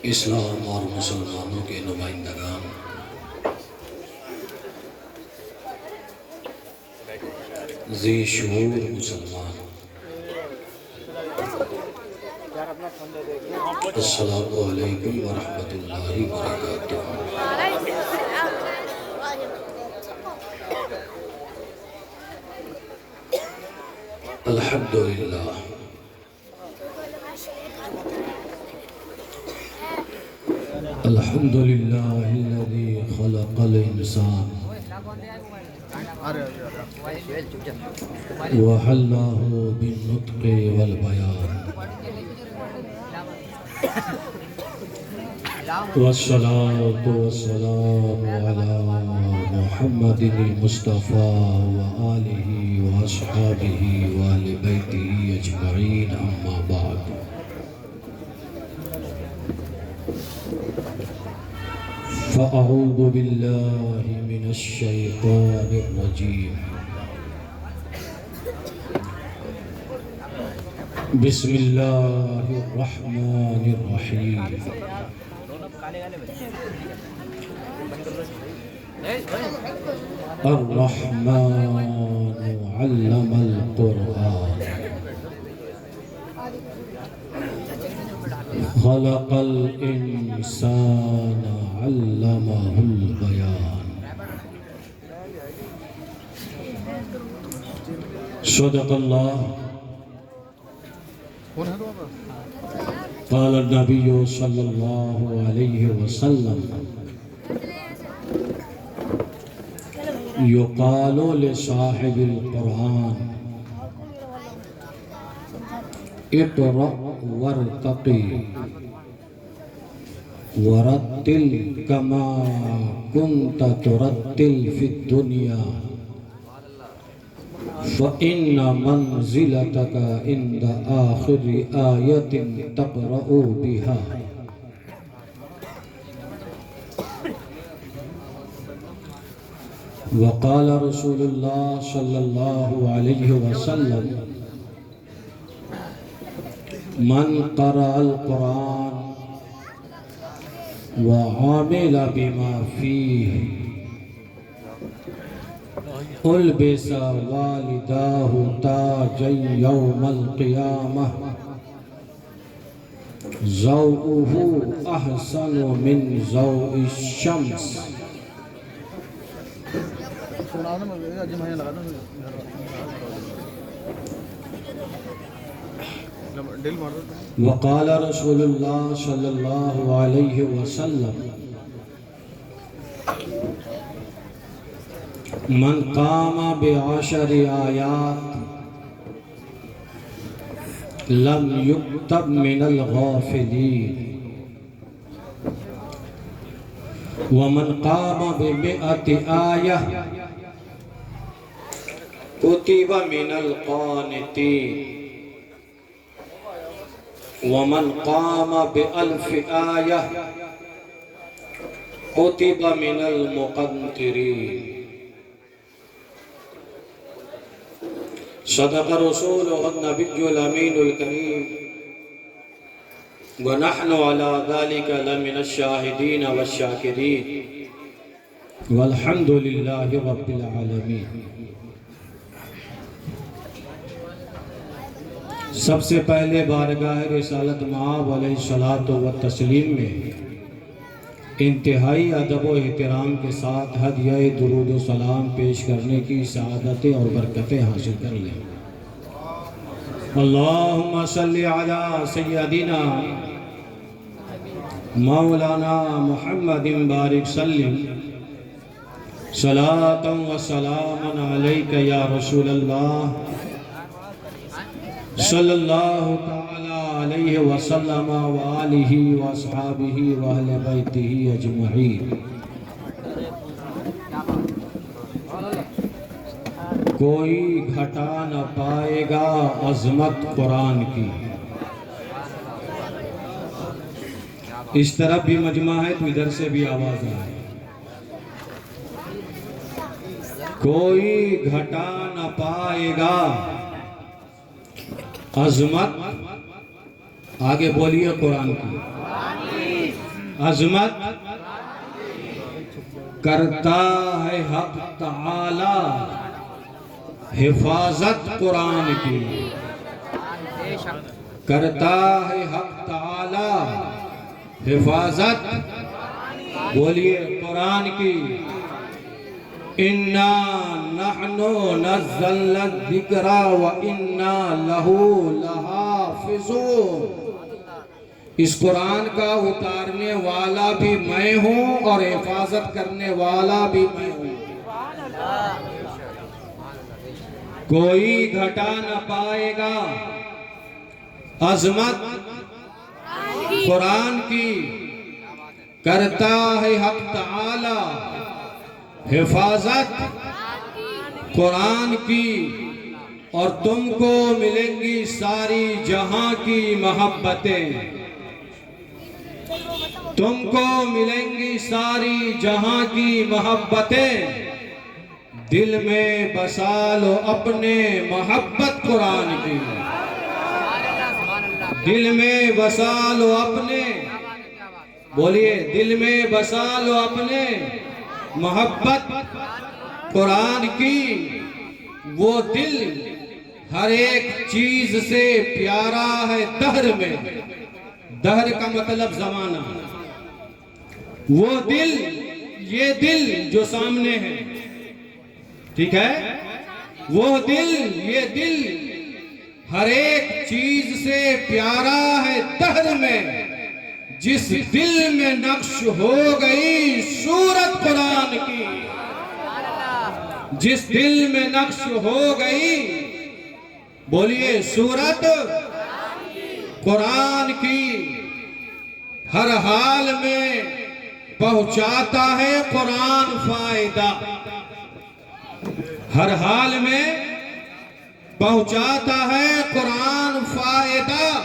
اسلام اور مسلمانوں کے نمائندگان، ذی شعور مسلمان، السلام علیکم ورحمۃ اللہ وبرکاتہ۔ الحمدللہ الحمدللہ الذی خلق الانسان وحلہ بالنطق والبیان، والصلاة والسلام علی محمد المصطفى وآلہ وأصحابہ وآل بیتہ اجمعین، اما بعد۔ فأعوذ باللہ من الشیطان الرجیم، بسم اللہ الرحمن الرحیم۔ الرحمن علم القرآن، خلق الانسان علمہ البیان، صدق اللہ۔ قال النبی صلی اللہ علیہ وسلم، یقال لصاحب القرآن اقرأ وارتقی ورتل کما کنت ترتل فی الدنیا فإن منزلتك عند آخر آیت تقرأ بها۔ وقال رسول اللہ صلی اللہ علیہ وسلم، من قرأ القرآن وعامل بما فيه البس والداه تاجا یوم القیامہ ضوءه احسن من ضوء الشمس۔ وقال رسول اللہ صلی اللہ علیہ وسلم، من قام بعشر آیات لم یکتب من الغافلین، ومن قام بمئة آیہ کتب من القانتین، ومن قام بألف آیہ کتب من المقنطرین۔ صدق رسول النبی الامین الکریم، ونحن على ذلك لمن الشاہدین والشاکرین، والحمد للہ رب العالمین۔ سب سے پہلے بارگاہ رسالت مآب علیہ الصلاۃ والتسلیم میں انتہائی ادب و احترام کے ساتھ ہدیہ درود و سلام پیش کرنے کی سعادتیں اور برکتیں حاصل کر لیں۔ اللہم صلی علی سیدنا مولانا محمد بارک سلم، صلاۃ و سلام علیک یا رسول اللہ صلی اللہ تعالی علیہ وسلم وآلہ واصحابہ واہل بیتہ اجمعین۔ کوئی گھٹا نہ پائے گا عظمت قرآن کی۔ اس طرف بھی مجمع ہے تو ادھر سے بھی آواز آئے۔ کوئی گھٹا نہ پائے گا عظمت آگے بولیے قرآن کی عظمت کرتا ہے حق تعالی حفاظت قرآن کی کرتا ہے حق تعالی حفاظت بولیے قرآن کی اِنَّا نَحْنُ نَزَّلْنَا الذِّكْرَ وَإِنَّا لَهُ لَحَافِظُونَ اس قرآن کا اتارنے والا بھی میں ہوں اور حفاظت کرنے والا بھی میں ہوں کوئی گھٹا نہ پائے گا عظمت قرآن کی کرتا ہے حق تعالی حفاظت قرآن کی اور تم کو ملیں گی ساری جہاں کی محبتیں تم کو ملیں گی ساری جہاں کی محبتیں دل میں بسا لو اپنے محبت قرآن کی دل میں بسا لو اپنے بولیے دل میں بسا لو اپنے محبت قرآن کی وہ دل ہر ایک چیز سے پیارا ہے دہر میں دہر کا مطلب زمانہ وہ دل یہ دل جو سامنے ہے ٹھیک ہے وہ دل یہ دل ہر ایک چیز سے پیارا ہے دہر میں جس دل میں نقش ہو گئی صورت قرآن کی جس دل میں نقش ہو گئی بولیے صورت قرآن کی ہر حال میں پہنچاتا ہے قرآن فائدہ ہر حال میں پہنچاتا ہے قرآن فائدہ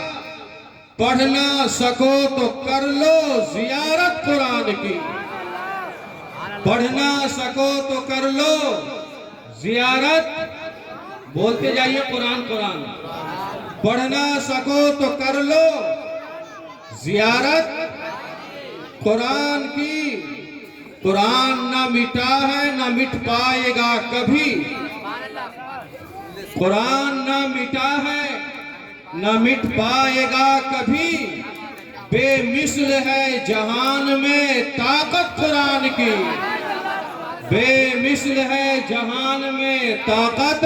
پڑھنا سکو تو کر لو زیارت قرآن کی پڑھنا سکو تو کر لو زیارت بولتے جائیے قرآن قرآن پڑھنا سکو تو کر لو زیارت قرآن کی قرآن نہ مٹا ہے نہ مٹ پائے گا کبھی قرآن نہ مٹا ہے نہ مٹ پائے گا کبھی بے مثل ہے جہان میں طاقت قرآن کی بے مثل ہے جہان میں طاقت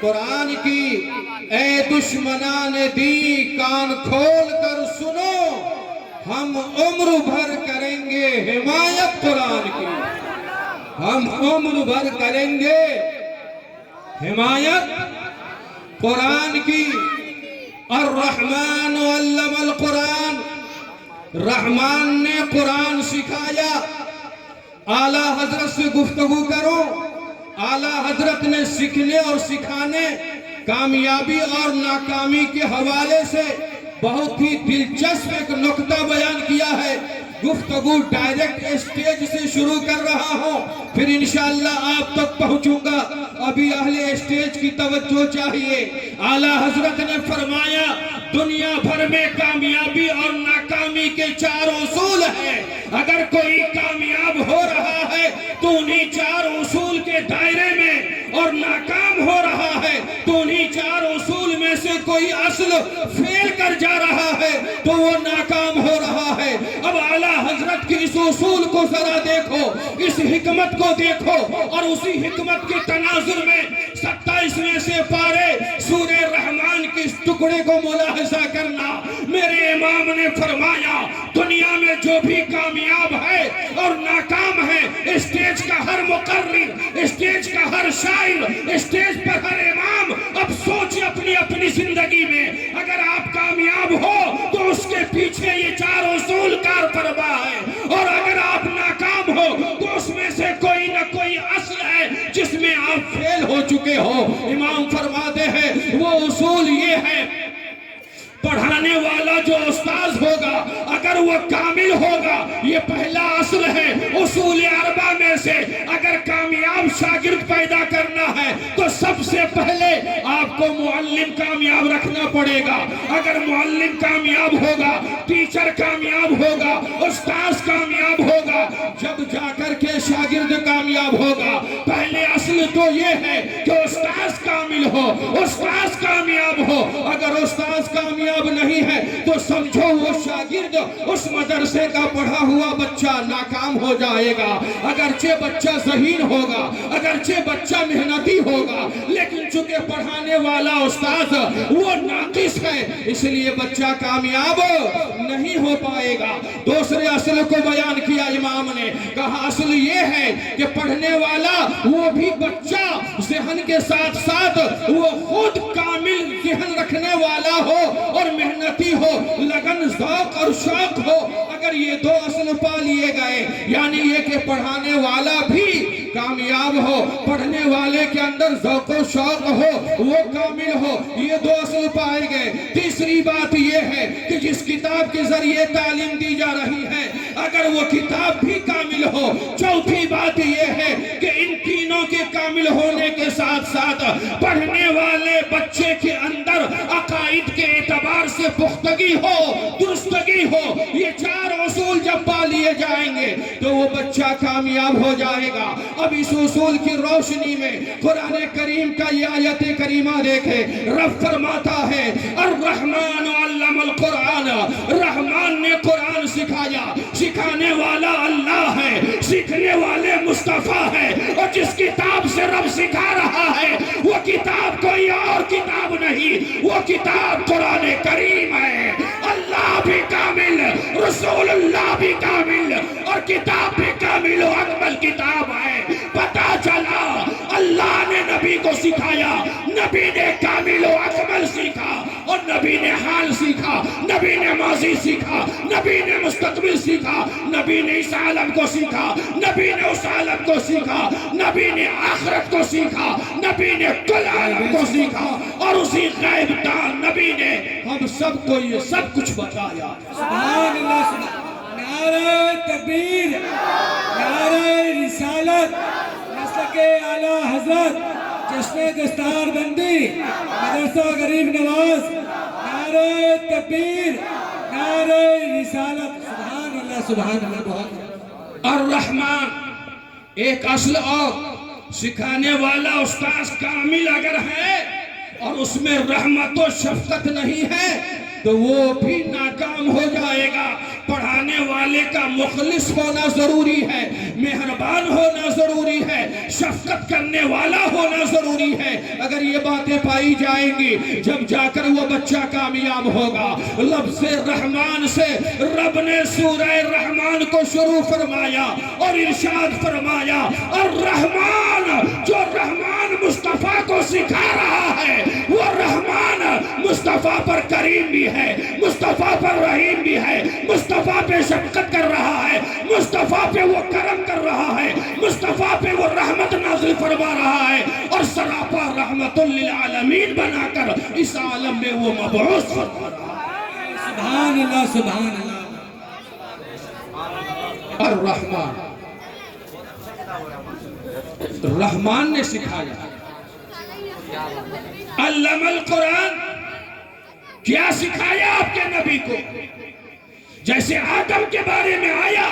قرآن کی اے دشمنان دی کان کھول کر سنو ہم عمر بھر کریں گے حمایت قرآن کی ہم عمر بھر کریں گے حمایت قرآن کی الرحمن علم القرآن رحمان نے قرآن سکھایا اعلیٰ حضرت سے گفتگو کرو اعلیٰ حضرت نے سیکھنے اور سکھانے کامیابی اور ناکامی کے حوالے سے بہت ہی دلچسپ ایک نقطہ بیان کیا ہے گفتگو ڈائریکٹ اسٹیج سے شروع کر رہا ہوں پھر انشاءاللہ آپ تک پہنچوں گا ابھی اہل اسٹیج کی توجہ چاہیے اعلیٰ حضرت نے فرمایا دنیا بھر میں کامیابی اور ناکامی کے 4 اصول ہیں اگر کوئی کامیاب ہو رہا ہے تو انہی 4 اصول کے دائرے میں اور ناکام ہو رہا ہے تو انہی 4 اصول میں سے کوئی اصل فیل کر جا رہا ہے تو وہ ناکام ہو رہا ہے اب اعلیٰ حضرت کی اس اصول کو ذرا دیکھو اس حکمت کو دیکھو اور اسی حکمت کے تناظر میں 27ویں سے پارے سورہ رحمان کے اس ٹکڑے کو ملاحظہ کرنا میرے امام نے فرمایا دنیا میں جو بھی کامیاب ہے اور ناکام ہے اسٹیج کا ہر مقرر اسٹیج کا ہر شاعر اسٹیج پر ہر امام اب سوچے اپنی زندگی میں اگر آپ کامیاب ہو تو اس کے پیچھے یہ 4 اصول کار فرما ہے اور اگر آپ ناکام ہو تو اس میں سے کوئی نہ کوئی اصل ہے جس میں آپ فیل ہو چکے ہو امام فرماتے ہیں وہ اصول یہ ہے پڑھانے والا جو استاذ ہوگا اگر وہ کامل ہوگا یہ پہلا اصل ہے اصول 4 میں سے اگر کامیاب شاگرد پیدا کرنا ہے تو سب سے پہلے آپ کو معلم معلم کامیاب رکھنا پڑے گا. اگر معلم کامیاب ہوگا، ٹیچر کامیاب ہوگا، استاذ کامیاب ہوگا، جب جا کر کے شاگرد کامیاب ہوگا. پہلے اصل تو یہ ہے کہ استاذ کامل ہو، استاذ کامیاب ہو. اگر استاذ کامیاب نہیں ہے تو سمجھو وہ شاگرد، اس مدرسے کا پڑھا ہوا بچہ ناکام ہو جائے گا. اگرچہ بچہ ذہین ہوگا، اگرچہ بچہ محنتی ہوگا، لیکن چونکہ پڑھانے والا استاذ وہ ناقص ہے، اس لیے بچہ کامیاب نہیں ہو پائے گا. دوسرے اصل کو بیان کیا امام نے، کہا اصل یہ ہے کہ پڑھنے والا وہ بھی بچہ ذہن کے ساتھ ساتھ وہ خود کامل ذہن رکھنے والا ہو اور محنتی ہو، لگن، ذوق اور شوق ہو. اگر یہ دو اصل پا لیے گئے، یعنی یہ کہ پڑھانے والا بھی کامیاب ہو، پڑھنے والے کے اندر ذوق و شوق ہو، وہ کامل ہو، یہ دو اصل پائے گئے. تیسری بات یہ ہے کہ جس کتاب کے ذریعے تعلیم دی جا رہی ہے اگر وہ کتاب بھی کامل ہو. چوتھی بات یہ ہے کہ ان تینوں کے کامل ہونے کے ساتھ ساتھ پڑھنے والے بچے کے اندر عقائد کے اعتبار سے پختگی ہو، درستگی ہو. یہ چار اصول جب پا لیے جائیں گے تو وہ بچہ کامیاب ہو جائے گا. اب اس اصول کی روشنی میں قرآن کریم کا یہ آیت کریمہ دیکھے. رب فرماتا ہے الرحمن علم القرآن، رحمان نے قرآن سکھایا. سکھانے والا اللہ ہے، سیکھنے والے مصطفیٰ ہے. اور جس کتاب سے رب سکھا رہا ہے وہ کتاب کوئی اور کتاب نہیں، وہ کتاب قرآن کریم ہے. اللہ بھی کامل، رسول اللہ بھی کامل، اور کتاب بھی کامل و اکمل کتاب ہے. پتا چلا اللہ نے نبی کو سکھایا، نبی نے کامل و اکمل سیکھا، اور نبی نے حال سیکھا، نبی نے ماضی سیکھا، نبی نے مستقبل سیکھا، نبی نے اس عالم کو سیکھا، نبی نے اس عالم کو سیکھا، نبی نے آخرت کو سیکھا، نبی نے کل عالم کو سیکھا، اور اسی غیب دان نبی نے ہم سب کو یہ سب کچھ بتایا. سبحان اللہ. نعرہ تکبیر، نعرہ رسالت، مسلک اعلیٰ حضرت، جشن دستار بندی، مدرسہ غریب نواز. نعرہ تکبیر، نعرہ رسالت. سبحان اللہ، سبحان اللہ. بہت الرحمن ایک اصل اور سکھانے والا استاذ کامل اگر ہے اور اس میں رحمت و شفقت نہیں ہے تو وہ بھی ناکام ہو جائے گا. پڑھانے والے کا مخلص ہونا ضروری ہے، مہربان ہونا ضروری ہے، شفقت کرنے والا ہونا ضروری ہے. اگر یہ باتیں پائی جائیں گی جب جا کر وہ بچہ کامیاب ہوگا. لفظ رحمان سے رب نے سورہ رحمان کو شروع فرمایا اور ارشاد فرمایا الرحمن. جو رحمان مصطفیٰ کو سکھا رہا ہے وہ رحمان مصطفیٰ پر کریم بھی ہے، مصطفیٰ پر رحیم بھی ہے، مصطفیٰ پہ شفقت کر رہا ہے، مصطفیٰ پہ وہ کرم کر رہا ہے، مصطفیٰ پہ وہ رحمت نازل فرما رہا ہے، اور سراپا رحمت للعالمین بنا کر اس عالم میں وہ مبعوث فرما رہا ہے. سبحان اللہ، سبحان اللہ. الرحمن، رحمان نے سکھایا. علم القرآن، کیا سکھایا آپ کے نبی کو؟ جیسے آدم کے بارے میں آیا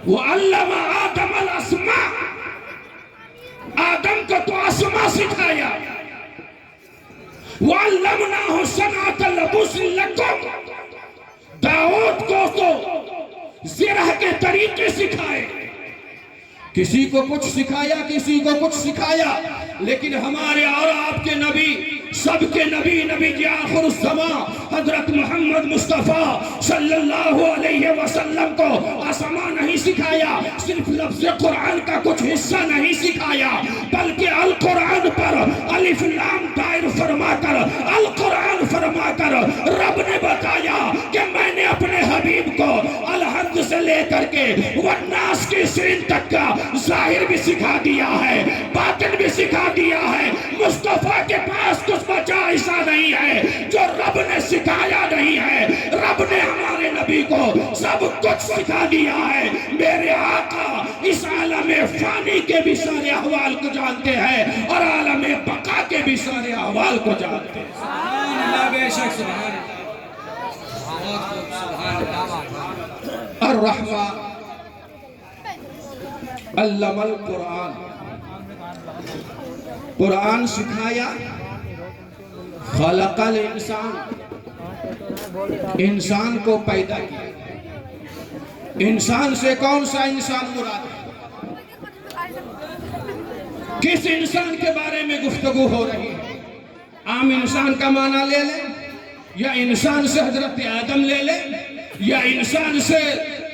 وَعَلَّمَ آدَمَ الْأَسْمَاءَ، آدم کو تو اسماء سکھایا. وَعَلَّمْنَاهُ صَنْعَةَ لَبُوسٍ لَكُمْ، داؤد کو تو زرہ کے طریقے سکھائے. کسی کو کچھ سکھایا، کسی کو کچھ سکھایا، لیکن ہمارے اور آپ کے نبی، سب کے نبی، نبی جی آخر الزمان حضرت محمد مصطفیٰ صلی اللہ علیہ وسلم کو آسمان نہیں سکھایا، صرف لفظ قرآن کا کچھ حصہ نہیں سکھایا، بلکہ القرآن پر الف لام دائر فرما کر، القرآن فرما کر رب نے بتایا کہ میں نے اپنے حبیب کو الحد سے لے کر کے والناس کی سین تک کا ظاہر بھی سکھا دیا ہے، باطن بھی سکھا دیا ہے. مصطفیٰ کے پاس کچھ بچا ایسا نہیں ہے جو رب نے سکھایا نہیں ہے. رب نے ہمارے نبی کو سب کچھ سکھا دیا ہے. میرے آقا اس عالم فانی کے بھی سارے احوال کو جانتے ہیں اور عالم بقا کے بھی سارے احوال کو جانتے ہیں۔ سبحان اللہ، بے شک سبحان اللہ، بہت خوب، سبحان اللہ۔ الرحمن علم القرآن، قرآن سکھایا، خلق الانسان، انسان کو پیدا کیا۔ انسان سے کون سا انسان مراد ہے؟ کس انسان کے بارے میں گفتگو ہو رہی ہے؟ عام انسان کا معنی لے لیں، یا انسان سے حضرت آدم لے لیں، یا انسان سے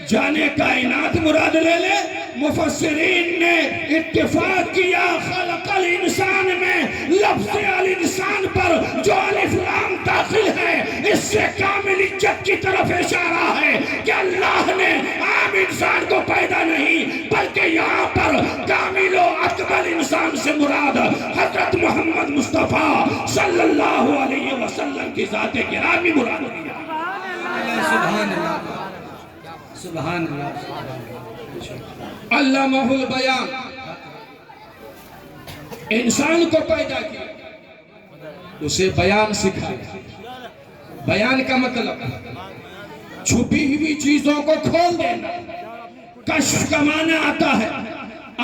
جانے کائنات مراد لے لے؟ مفسرین نے اتفاق کیا خلق الانسان میں لفظ الانسان پر جو الف لام داخل ہے، اس سے کامل عزت کی طرف اشارہ ہے کہ اللہ نے عام انسان کو پیدا نہیں، بلکہ یہاں پر کامل و اکمل انسان سے مراد حضرت محمد مصطفیٰ صلی اللہ علیہ وسلم کی ذات گرامی مراد دیا۔ سبحان اللہ، سبحان اللہ۔ علمہ البیان، انسان کو پیدا کیا، اسے بیان سکھایا۔ بیان کا مطلب چھپی ہوئی چیزوں کو کھول دینا، کشف کا معنی آتا ہے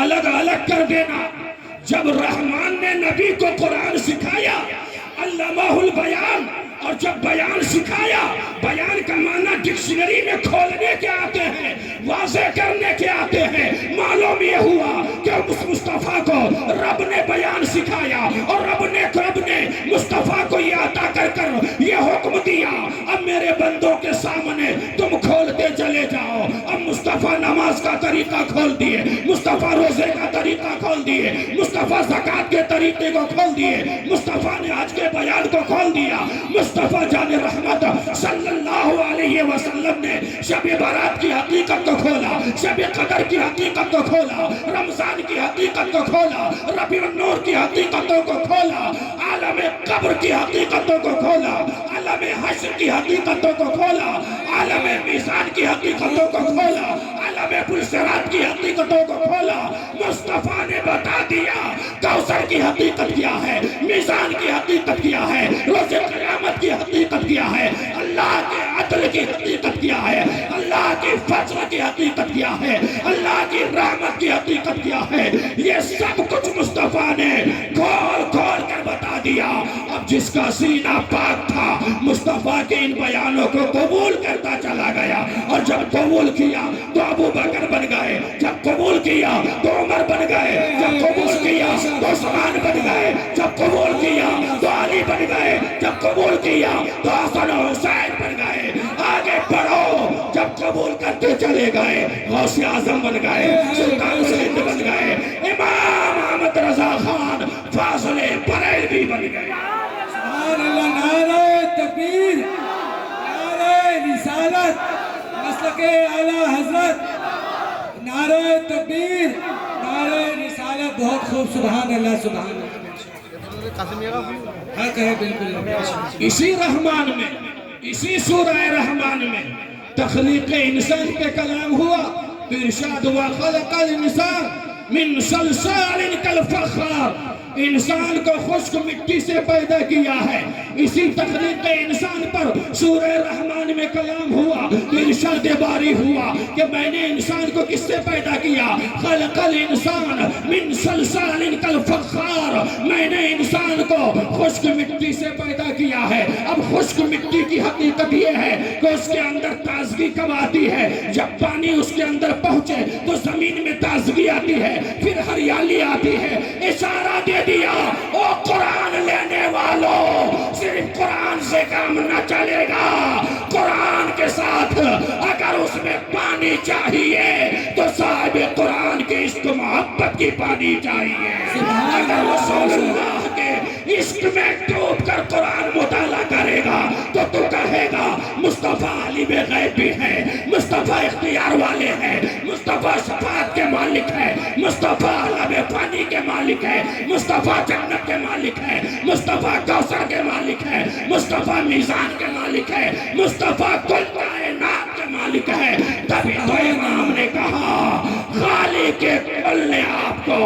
الگ الگ کر دینا۔ جب رحمان نے نبی کو قرآن سکھایا، علمہ البیان، اور جب بیان سکھایا، بیان کا معنی ڈکشنری میں کھولنے کے آتے ہیں، واضح کرنے کے آتے ہیں۔ معلوم یہ ہوا کہ اس مصطفیٰ کو رب نے بیان سکھایا، اور رب نے مصطفیٰ کو یہ عطا کر کر یہ حکم دیا، اب میرے بندوں کے سامنے تم کھولتے چلے جاؤ۔ اب مصطفیٰ نماز کا طریقہ کھول دیے، مصطفیٰ روزے کا طریقہ کھول دیے، مصطفیٰ زکوٰۃ کے طریقے کو کھول دیے، مصطفیٰ نے حج کے بیان کو کھول دیا۔ مصطفیٰ جان رحمت صلی اللہ علیہ وسلم نے شب برات کی حقیقت کو کھولا، شب قدر کی حقیقت کو کھولا، رمضان کی حقیقت کو کھولا، ربیع النور کی حقیقتوں کو کھولا، عالم قبر کی حقیقتوں کو کھولا، عالم حشر کی حقیقتوں کو کھولا، عالم میزان کی حقیقتوں کو کھولا، عالم پلسرات کی حقیقتوں کو کھولا۔ مصطفیٰ نے بتا دیا کوثر کی حقیقت کیا ہے، میزان کی حقیقت کیا ہے، روز قیامت کی حقیقت کیا ہے، اللہ کے عدل کی حقیقت کیا ہے، اللہ کی فضل کی حقیقت کیا ہے، اللہ کی رحمت کی حقیقت کیا ہے۔ یہ سب کچھ مصطفیٰ نے کھول کھول کر بتا دیا۔ اب جس کا سینہ پاک تھا مصطفیٰ کے ان بیانوں کو قبول کرتا چلا گیا، اور جب قبول کیا تو ابو بکر بن گئے، جب قبول کیا تو عمر بن گئے، جب قبول کیا تو عثمان بن گئے، جب قبول کیا تو علی بن گئے، جب قبول کیا تو حسن و حسین بن گئے۔ آگے بڑھو، جب قبول کرتے چلے گئے غوث اعظم بن گئے، سلطان سند بن گئے، امام احمد رضا خان فاضل بریلوی بن گئے۔ سبحان اللہ، نعرہ تکبیر، نعرہ رسالت، مسلک اعلیٰ حضرت، نعرہ تکبیر، نعرہ رسالت، بہت خوب، سبحان اللہ، سبحان اللہ۔ حق ہے بالکل۔ اسی رحمان میں، اسی سورہ رحمان میں تخلیق انسان پہ کلام ہوا تو ارشاد ہوا خلق الانسان من صلصال کالفخار، انسان کو خشک مٹی سے پیدا کیا ہے۔ اسی تخلیق انسان پر سورہ رحمان میں کلام ہوا تو ارشاد باری ہوا کہ میں نے انسان کو کس سے پیدا کیا؟ خلق الانسان من صلصال کالفخار، میں نے انسان کو خشک مٹی سے پیدا کیا ہے۔ اب خشک مٹی کی حقیقت یہ ہے کہ اس کے اندر تازگی کب آتی ہے؟ جب پانی اس کے اندر پہنچے تو زمین میں تازگی آتی ہے، پھر ہریالی آتی ہے۔ اشارہ دے دیا، او قرآن لینے والوں، صرف قرآن سے کام نہ چلے گا، قرآن کے ساتھ اگر اس میں پانی چاہیے تو صاحب قرآن کے عشق محبت کی پانی چاہیے۔ اگر رسول اللہ کے عشق میں ڈوب کر قرآن مطالعہ کرے گا تو کہے گا مصطفیٰ عالم غیب بھی ہے، مصطفیٰ اختیار والے ہیں، مصطفیٰ شفاعت کے مالک ہے، مصطفیٰ عالم پانی کے مالک ہے، مصطفیٰ جنت کے مالک ہے، مصطفیٰ کوثر کے مالک ہے، مصطفیٰ میزان کے مالک ہے، مصطفیٰ کل کائنات کے مالک ہے۔ تبھی تو امام نے کہا خالق مالک کل نے آپ کو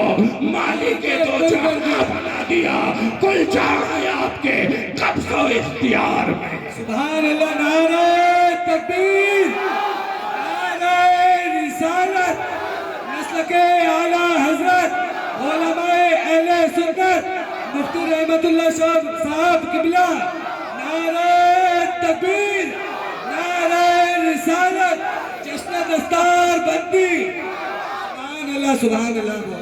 مالک دو جہاں بنا دیا، کل جہاں آپ کے قبض و اختیار میں۔ سبحان اللہ، نعرہ تکبیر، نعرہ رسالت، مسلک اعلیٰ حضرت علماء اہل سنت مفتی رحمت اللہ صاحب قبلہ، نعرہ تکبیر، نعرہ رسالت، جشن دستار بندی، سبحان اللہ سبحان اللہ۔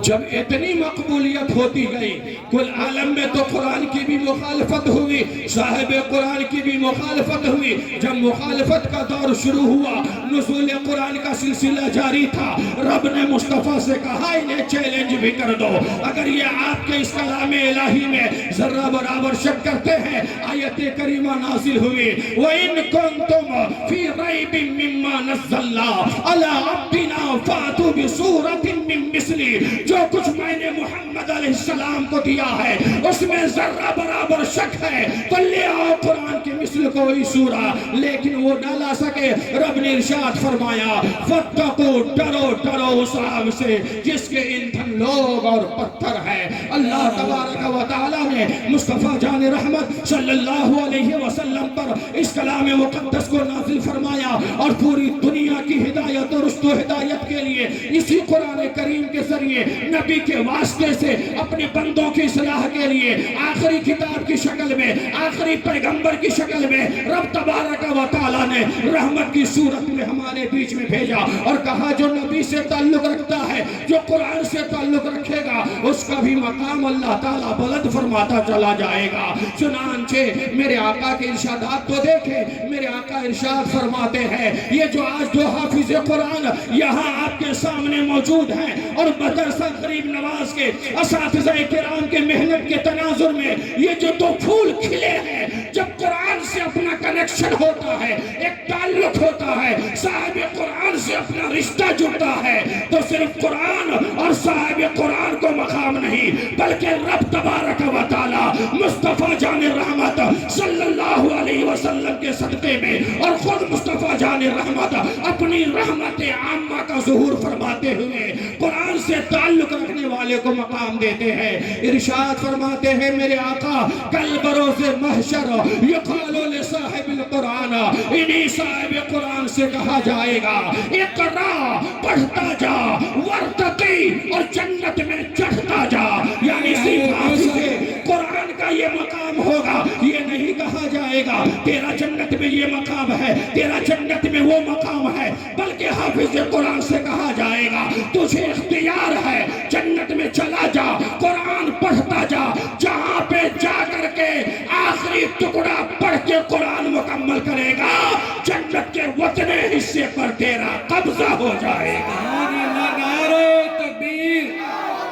جب اتنی مقبولیت ہوتی گئی، کل عالم میں تو قرآن کی بھی مخالفت ہوئی، صاحب قرآن کی بھی مخالفت ہوئی۔ جب مخالفت کا دور شروع ہوا، نزول قرآن کا سلسلہ جاری تھا، رب نے مصطفیٰ سے کہا انہیں چیلنج بھی کر دو، اگر یہ آپ کے اس کلام الہی میں ذرہ برابر شک کرتے ہیں۔ آیت کریمہ نازل ہوئی، وَإِن كُنتُمْ فِي رَيْبٍ مِّمَّا نَزَّلْنَا عَلَىٰ عَبْدِنَا فَأْتُوا بِسُورَةٍ مِّن مِّثْلِهِ، جو کچھ میں نے محمد علیہ السلام کو دیا ہے اس میں ذرہ برابر شک ہے تو لے آؤ قرآن کی مثل کوئی سورہ، لیکن وہ نہ لا سکے۔ رب نے ارشاد فرمایا، فَاتَّقُوا، ڈرو ڈرو اس آگ سے جس کے ایندھن لوگ اور پتھر ہے۔ اللہ تبارک و تعالیٰ نے مصطفیٰ جان رحمت صلی اللہ علیہ وسلم پر اس کلام مقدس کو نازل فرمایا، اور پوری دنیا کی ہدایت اور رشد و ہدایت کے لیے اسی قرآن کریم کے ذریعے نبی کے واسطے سے اپنے بندوں کی اصلاح کے لیے آخری کتاب کی شکل میں، آخری پیغمبر کی شکل میں رب تبارک و تعالیٰ نے رحمت کی صورت میں ہمارے بیچ میں بھیجا، اور کہا جو نبی سے تعلق رکھتا ہے، جو قرآن سے تعلق رکھے گا، اس کا بھی مقام اللہ تعالیٰ بلند فرماتا چلا جائے گا۔ چنانچہ میرے آقا کے ارشادات تو دیکھیں، میرے آقا ارشاد فرماتے ہیں، یہ جو آج دو حافظ قرآن یہاں آپ کے سامنے موجود ہیں، اور مدرسہ غریب نواز کے اساتذہ کرام کے محنت کے تناظر میں یہ جو دو پھول کھلے ہیں، جب قرآن سے اپنا کنیکشن ہوتا ہے، ایک تعلق ہوتا ہے، صاحب قرآن سے اپنا رشتہ جڑتا ہے، تو صرف قرآن اور صاحب قرآن کو مقام نہیں بلکہ رب تبارک و تعالی مصطفیٰ جان رحمت صلی اللہ علیہ وسلم کے صدقے میں، اور خود مصطفیٰ جان رحمت اپنی رحمت عامہ کا ظہور فرماتے ہوئے قرآن سے تعلق رکھنے والے کو مقام دیتے ہیں۔ ارشاد فرماتے ہیں میرے آقا، کل بروز محشر یقال لصاحب القرآن، انہی صاحب قرآن سے کہا جائے گا، اقرا، پڑھتا جا، ورتقی، اور جنت میں چڑھتا جا۔ یعنی صرف حافظ قرآن کا یہ مقام ہوگا، یہ نہیں کہا جائے گا تیرا جنت میں یہ مقام ہے، تیرا جنت میں وہ مقام ہے، بلکہ حافظ قرآن سے کہا جائے گا تجھے اختیار ہے، جنت میں چلا جا، قرآن پڑھتا جا، جہاں پہ جا کر کے آخری ٹکڑا پڑھ کے قرآن مکمل کرے گا، جنت کے وطنے حصے پر تیرا قبضہ ہو جائے گا۔ نعرہ تکبیر،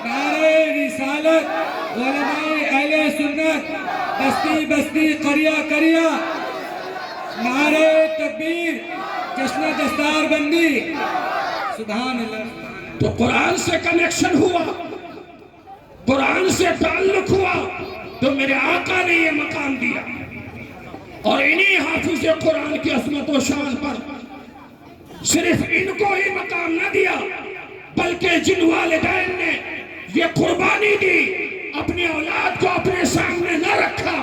نعرہ رسالت، علماء اہل سنت بستی بستی قریہ قریہ، نعرہ تکبیر، جشن دستار بندی، سبحان اللہ۔ تو قرآن سے کنیکشن ہوا، قرآن سے تعلق ہوا، تو میرے آقا نے یہ مقام دیا، اور انہی حافظ قرآن کی عظمت و شان پر صرف ان کو ہی مقام نہ دیا، بلکہ جن والدین نے یہ قربانی دی، اپنی اولاد کو اپنے سامنے نہ رکھا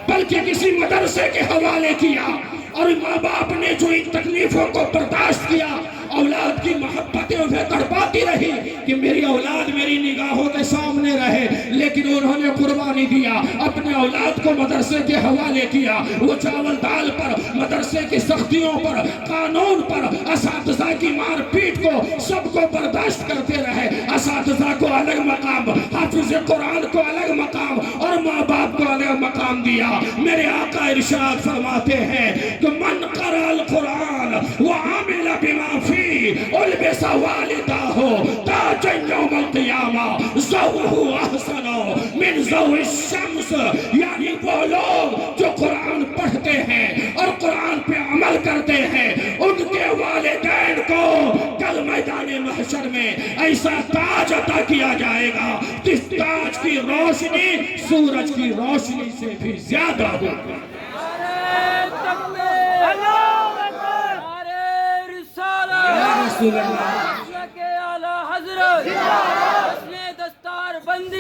بلکہ کسی مدرسے کے حوالے کیا، اور ماں باپ نے جو ان تکلیفوں کو برداشت کیا، اولاد کی محبتیں انہیں تڑپاتی رہی کہ میری اولاد میری نگاہوں کے سامنے رہے، لیکن انہوں نے قربانی دیا، اپنے اولاد کو مدرسے کے حوالے کیا، وہ چاول دال پر، مدرسے کی سختیوں پر، قانون پر، اساتذہ کی مار پیٹ کو، سب کو برداشت کرتے رہے۔ اساتذہ کو الگ مقام، حافظ قرآن کو الگ مقام، اور ماں باپ کو الگ مقام دیا۔ میرے آقا ارشاد فرماتے ہیں کہ من قرأ القرآن وعمل بما فيه البس والداه تاجا يوم القيامة ضوءه احسن من ضوء الشمس، یعنی وہ لوگ جو قرآن پڑھتے ہیں اور قرآن پہ عمل کرتے ہیں، ان کے والدین کو کل میدان محشر میں ایسا تاج عطا کیا جائے گا جس تاج کی روشنی سورج کی روشنی سے بھی زیادہ ہوگی۔ رسول اللہ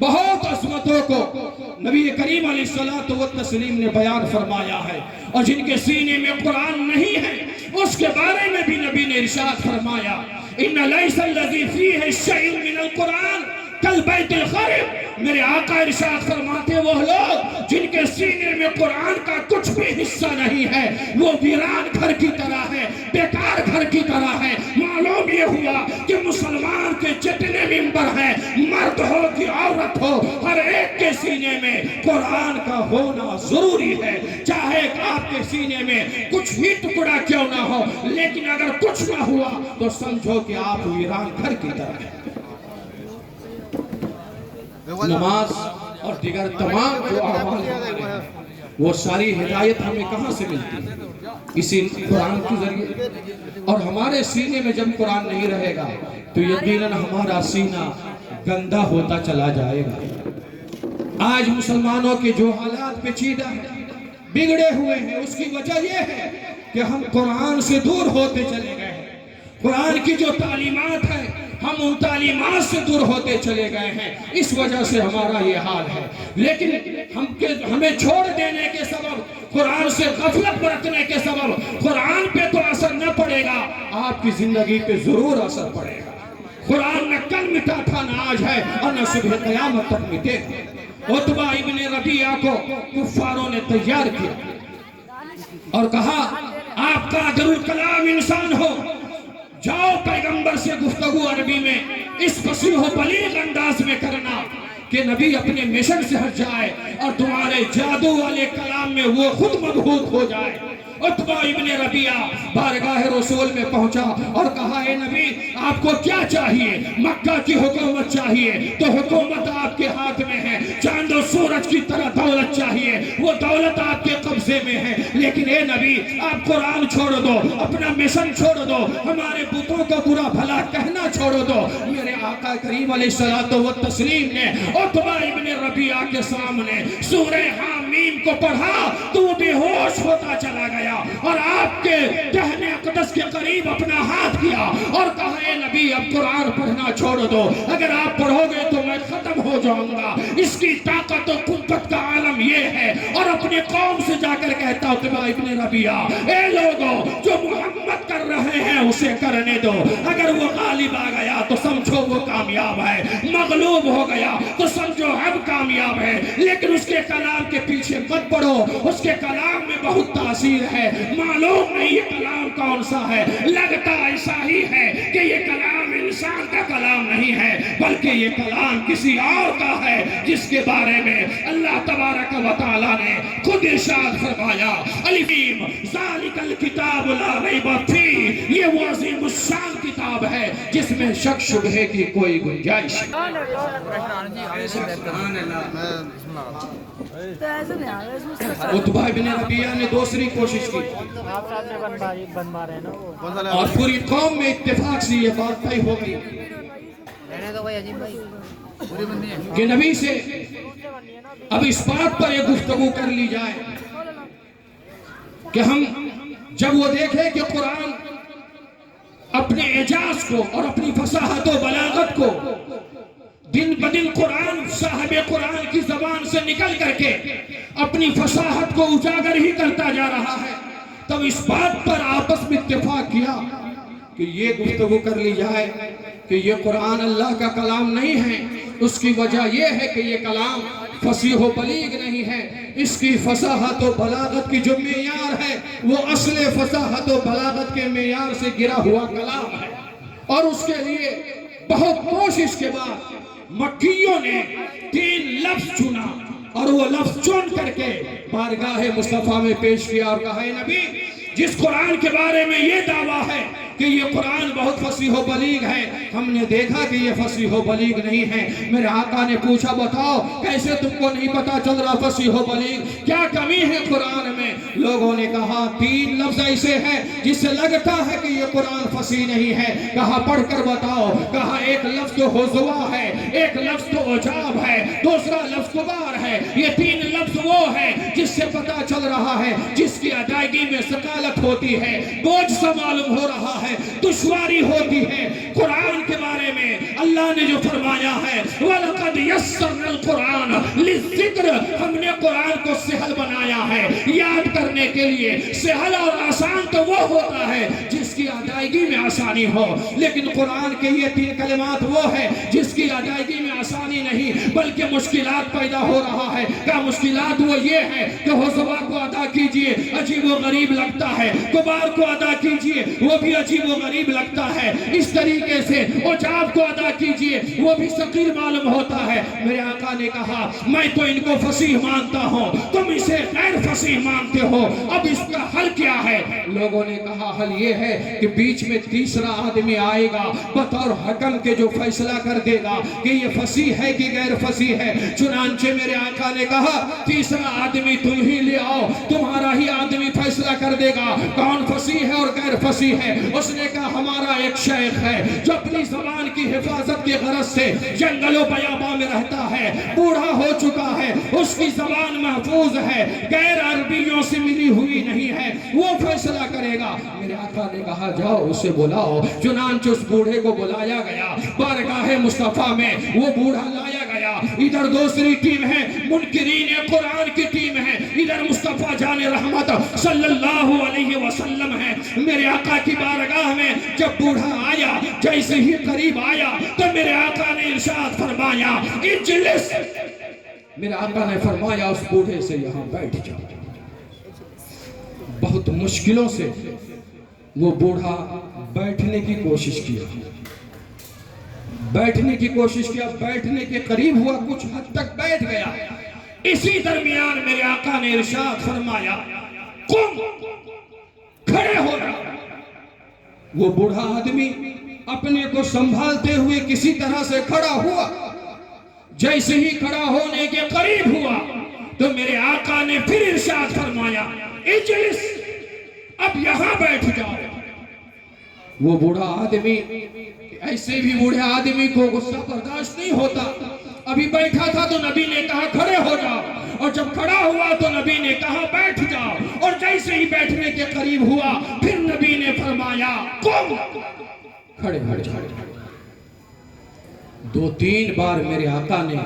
بہت عظمتوں کو نبی کریم علیہ الصلوۃ والتسلیم نے بیان فرمایا ہے، اور جن کے سینے میں قرآن نہیں ہے اس کے بارے میں بھی نبی نے ارشاد فرمایا ان لیس الذی فیہ شیء من القرآن کالبیت الخرب۔ میرے آقا ارشاد فرماتے وہ لوگ جن کے سینے میں قرآن کا کچھ بھی حصہ نہیں ہے وہ ویران گھر کی طرح ہے، بیکار گھر کی طرح ہے۔ معلوم یہ ہوا کہ مسلمان کے جتنے ممبر ہیں، مرد ہو کہ عورت ہو، ہر ایک کے سینے میں قرآن کا ہونا ضروری ہے۔ چاہے آپ کے سینے میں کچھ ہی ٹکڑا کیوں نہ ہو، لیکن اگر کچھ نہ ہوا تو سمجھو کہ آپ ویران گھر کی طرح ہیں۔ نماز اور دیگر تمام جو اعمال ہیں وہ ساری ہدایت ہمیں کہاں سے ملتی ہے؟ اسی قرآن کے ذریعے۔ اور ہمارے سینے میں جب قرآن نہیں رہے گا تو یقیناً ہمارا سینہ گندا ہوتا چلا جائے گا۔ آج مسلمانوں کے جو حالات پیچیدہ ہیں، بگڑے ہوئے ہیں، اس کی وجہ یہ ہے کہ ہم قرآن سے دور ہوتے چلے گئے ہیں۔ قرآن کی جو تعلیمات ہیں ہم ان تعلیمات سے دور ہوتے چلے گئے ہیں، اس وجہ سے ہمارا یہ حال ہے۔ لیکن ہمیں چھوڑ دینے کے سبب، قرآن سے غفلت برتنے کے سبب قرآن پہ تو اثر نہ پڑے گا، آپ کی زندگی پہ ضرور اثر پڑے گا۔ قرآن نہ کل مٹا تھا، نہ آج ہے، اور نہ صبح قیامت تک مٹے گا۔ عتبہ ابن ربیعہ کو کفاروں نے تیار کیا اور کہا آپ کا عدل الکلام انسان ہو، جاؤ پیغمبر سے گفتگو عربی میں اس فصیح و بلیغ انداز میں کرنا کہ نبی اپنے مشن سے ہٹ جائے اور تمہارے جادو والے کلام میں وہ خود مبہوت ہو جائے۔ عتبہ ابن ربیعہ بارگاہ رسول میں پہنچا اور کہا اے نبی آپ کو کیا چاہیے؟ مکہ کی حکومت چاہیے تو حکومت آپ کے ہاتھ میں ہے، چاند و سورج کی طرح دولت چاہیے، وہ دولت آپ کے قبضے میں ہے، لیکن اے نبی آپ قرآن چھوڑ دو، اپنا مشن چھوڑ دو، ہمارے بتوں کو برا بھلا کہنا چھوڑ دو۔ میرے آقا کریم علیہ الصلوۃ والتسلیم نے عتبہ ابن ربیعہ کے سامنے سورہ حامیم کو پڑھا تو وہ بے ہوش ہوتا چلا گیا اور آپ کے دہنے اقدس کے قریب اپنا ہاتھ کیا اور کہا اے نبی اب قرآن پڑھنا چھوڑ دو، اگر آپ پڑھو گے تو میں ختم ہو جاؤں گا۔ اس کی طاقت و قوت کا عالم یہ ہے، اور اپنے قوم سے جا کر کہتا عتبہ ابن ربیعہ اے لوگوں جو محمد کر رہے ہیں اسے کرنے دو، اگر وہ غالب آ گیا تو سمجھو وہ کامیاب ہے، مغلوب ہو گیا تو سمجھو اب کامیاب ہے، لیکن اس کے کلام کے پیچھے مت پڑو، اس کے کلام میں بہت تاثیر ہے، معلوم نہیں یہ کلام کون سا ہے، لگتا ایسا ہی ہے کہ یہ کلام انسان کا کلام نہیں ہے بلکہ یہ کلام کسی اور کا ہے جس کے بارے میں اللہ تبارک و تعالی نے خود ارشاد فرمایا الف ذالک الکتاب لا ریب فیہ، یہ وہ عظیم الشان کتاب ہے جس میں شک شبہ کی کوئی گنجائش نہیں۔ عتبہ ابن ربیعہ نے دوسری کوشش کی اور پوری قوم میں اتفاق سے یہ بات طے ہو گئی کہ نبی سے اب اس بات پر یہ گفتگو کر لی جائے کہ ہم جب وہ دیکھیں کہ قرآن اپنے اعجاز کو اور اپنی فصاحت و بلاغت کو دن بدن قرآن صاحب قرآن کی زبان سے نکل کر کے اپنی فصاحت کو اجاگر ہی کرتا جا رہا ہے، تب اس بات پر آپس میں اتفاق کیا کہ یہ گفتگو کر لی جائے کہ یہ قرآن اللہ کا کلام نہیں ہے۔ اس کی وجہ یہ ہے کہ یہ کلام فصیح و بلیغ نہیں ہے، اس کی فصاحت و بلاغت کی جو معیار ہے وہ اصل فصاحت و بلاغت کے معیار سے گرا ہوا کلام ہے، اور اس کے لیے بہت کوشش کے بعد مکیوں نے 3 لفظ چنا اور وہ لفظ چن کر کے بارگاہ مصطفیٰ میں پیش کیا اور کہا اے نبی جس قرآن کے بارے میں یہ دعویٰ ہے کہ یہ قرآن بہت فصیح و بلیغ ہے، ہم نے دیکھا کہ یہ فصیح و بلیغ نہیں ہے۔ میرے آقا نے پوچھا بتاؤ کیسے تم کو نہیں پتا چل رہا فصیح و بلیغ، کیا کمی ہے قرآن میں؟ لوگوں نے کہا 3 لفظ ایسے ہیں جس سے لگتا ہے کہ یہ قرآن فصیح نہیں ہے۔ کہا پڑھ کر بتاؤ، کہا ایک لفظ تو حضوا ہے، ایک لفظ تو عجاب ہے، دوسرا لفظ کبار ہے، یہ 3 لفظ وہ ہے جس سے پتا چل رہا ہے جس کی ادائیگی میں ثقالت ہوتی ہے، بوجھ سا معلوم ہو رہا ہے، دشواری ہوتی ہے۔ قرآن کے بارے میں اللہ نے جو فرمایا ہے وَلَقَدْ يَسَّرْنَا الْقُرْآنَ لِلذِّكْرِ، ہم نے قرآن کو سہل بنایا ہے یاد کرنے کے لیے۔ سہل اور آسان تو وہ ہوتا ہے جس کی ادائیگی میں آسانی ہو، لیکن قرآن کے یہ 3 کلمات وہ ہے جس کی ادائیگی میں آسانی نہیں بلکہ مشکلات پیدا ہو رہا ہے۔ کیا مشکلات؟ وہ یہ ہے کہ حضوا کو ادا کیجئے عجیب و غریب لگتا ہے، کبار کو ادا کیجئے وہ بھی عجیب و غریب لگتا ہے، اس طریقے سے اجاب کو ادا کیجئے وہ بھی ثقیل معلوم ہوتا ہے۔ میرے آقا نے کہا میں تو ان کو فصیح مانتا ہوں، تم اسے غیر فصیح مانتے ہو، اب اس کا حل کیا ہے؟ لوگوں نے کہا حل یہ ہے کہ بیچ میں تیسرا آدمی آئے گا بطور حکم کے جو فیصلہ کر دے گا کہ یہ فصیح ہے کہ غیر فصیح ہے۔ چنانچہ میرے آقا نے کہا تیسرا آدمی تم ہی لے آؤ، تمہارا ہی آدمی فیصلہ کر دے گا کون فصیح ہے اور غیر فصیح ہے۔ اس نے کہا ہمارا ایک شیخ ہے جو اپنی زبان کی حفاظت کی غرض سے جنگل و بیاباں میں رہتا ہے، بوڑھا ہو چکا ہے، اس کی زبان محفوظ ہے، غیر عربیوں سے ملی ہوئی نہیں ہے، وہ فیصلہ کرے گا۔ میرے آقا نے کہا جاؤ اسے بلاؤ۔ چنانچہ اس بوڑھے کو بلایا گیا، بارگاہ مصطفیٰ میں وہ بوڑھا لایا گیا۔ ادھر دوسری ٹیم ہے منکرین قرآن کی ٹیم ہے، ادھر مصطفیٰ جان رحمت صلی اللہ علیہ وسلم ہے۔ میرے آقا کی بارگاہ میں جب بوڑھا آیا، جیسے ہی قریب آیا تو میرے آقا نے ارشاد فرمایا اجلس۔ میرے آقا نے فرمایا اس بوڑھے سے یہاں بیٹھ جاؤ۔ بہت مشکلوں سے وہ بوڑھا بیٹھنے کی کوشش کیا، بیٹھنے کی کوشش کیا، بیٹھنے کے قریب ہوا، کچھ حد تک بیٹھ گیا۔ اسی درمیان میرے آقا نے ارشاد فرمایا قم، کھڑے ہو جا۔ وہ بوڑھا آدمی اپنے کو سنبھالتے ہوئے کسی طرح سے کھڑا ہوا، جیسے ہی کھڑا ہونے کے قریب ہوا تو میرے آقا نے پھر ارشاد فرمایا اجلس، اب یہاں بیٹھ جاؤ۔ وہ بوڑھا آدمی، ایسے بھی بوڑھے آدمی کو غصہ برداشت نہیں ہوتا، ابھی بیٹھا تھا تو نبی نے کہا کھڑے ہو جاؤ، اور جب کھڑا ہوا تو نبی نے کہا بیٹھ جاؤ، اور جیسے ہی بیٹھنے کے قریب ہوا پھر نبی نے فرمایا قم، کھڑے ہو جاؤ۔ 2-3 بار میرے آقا نے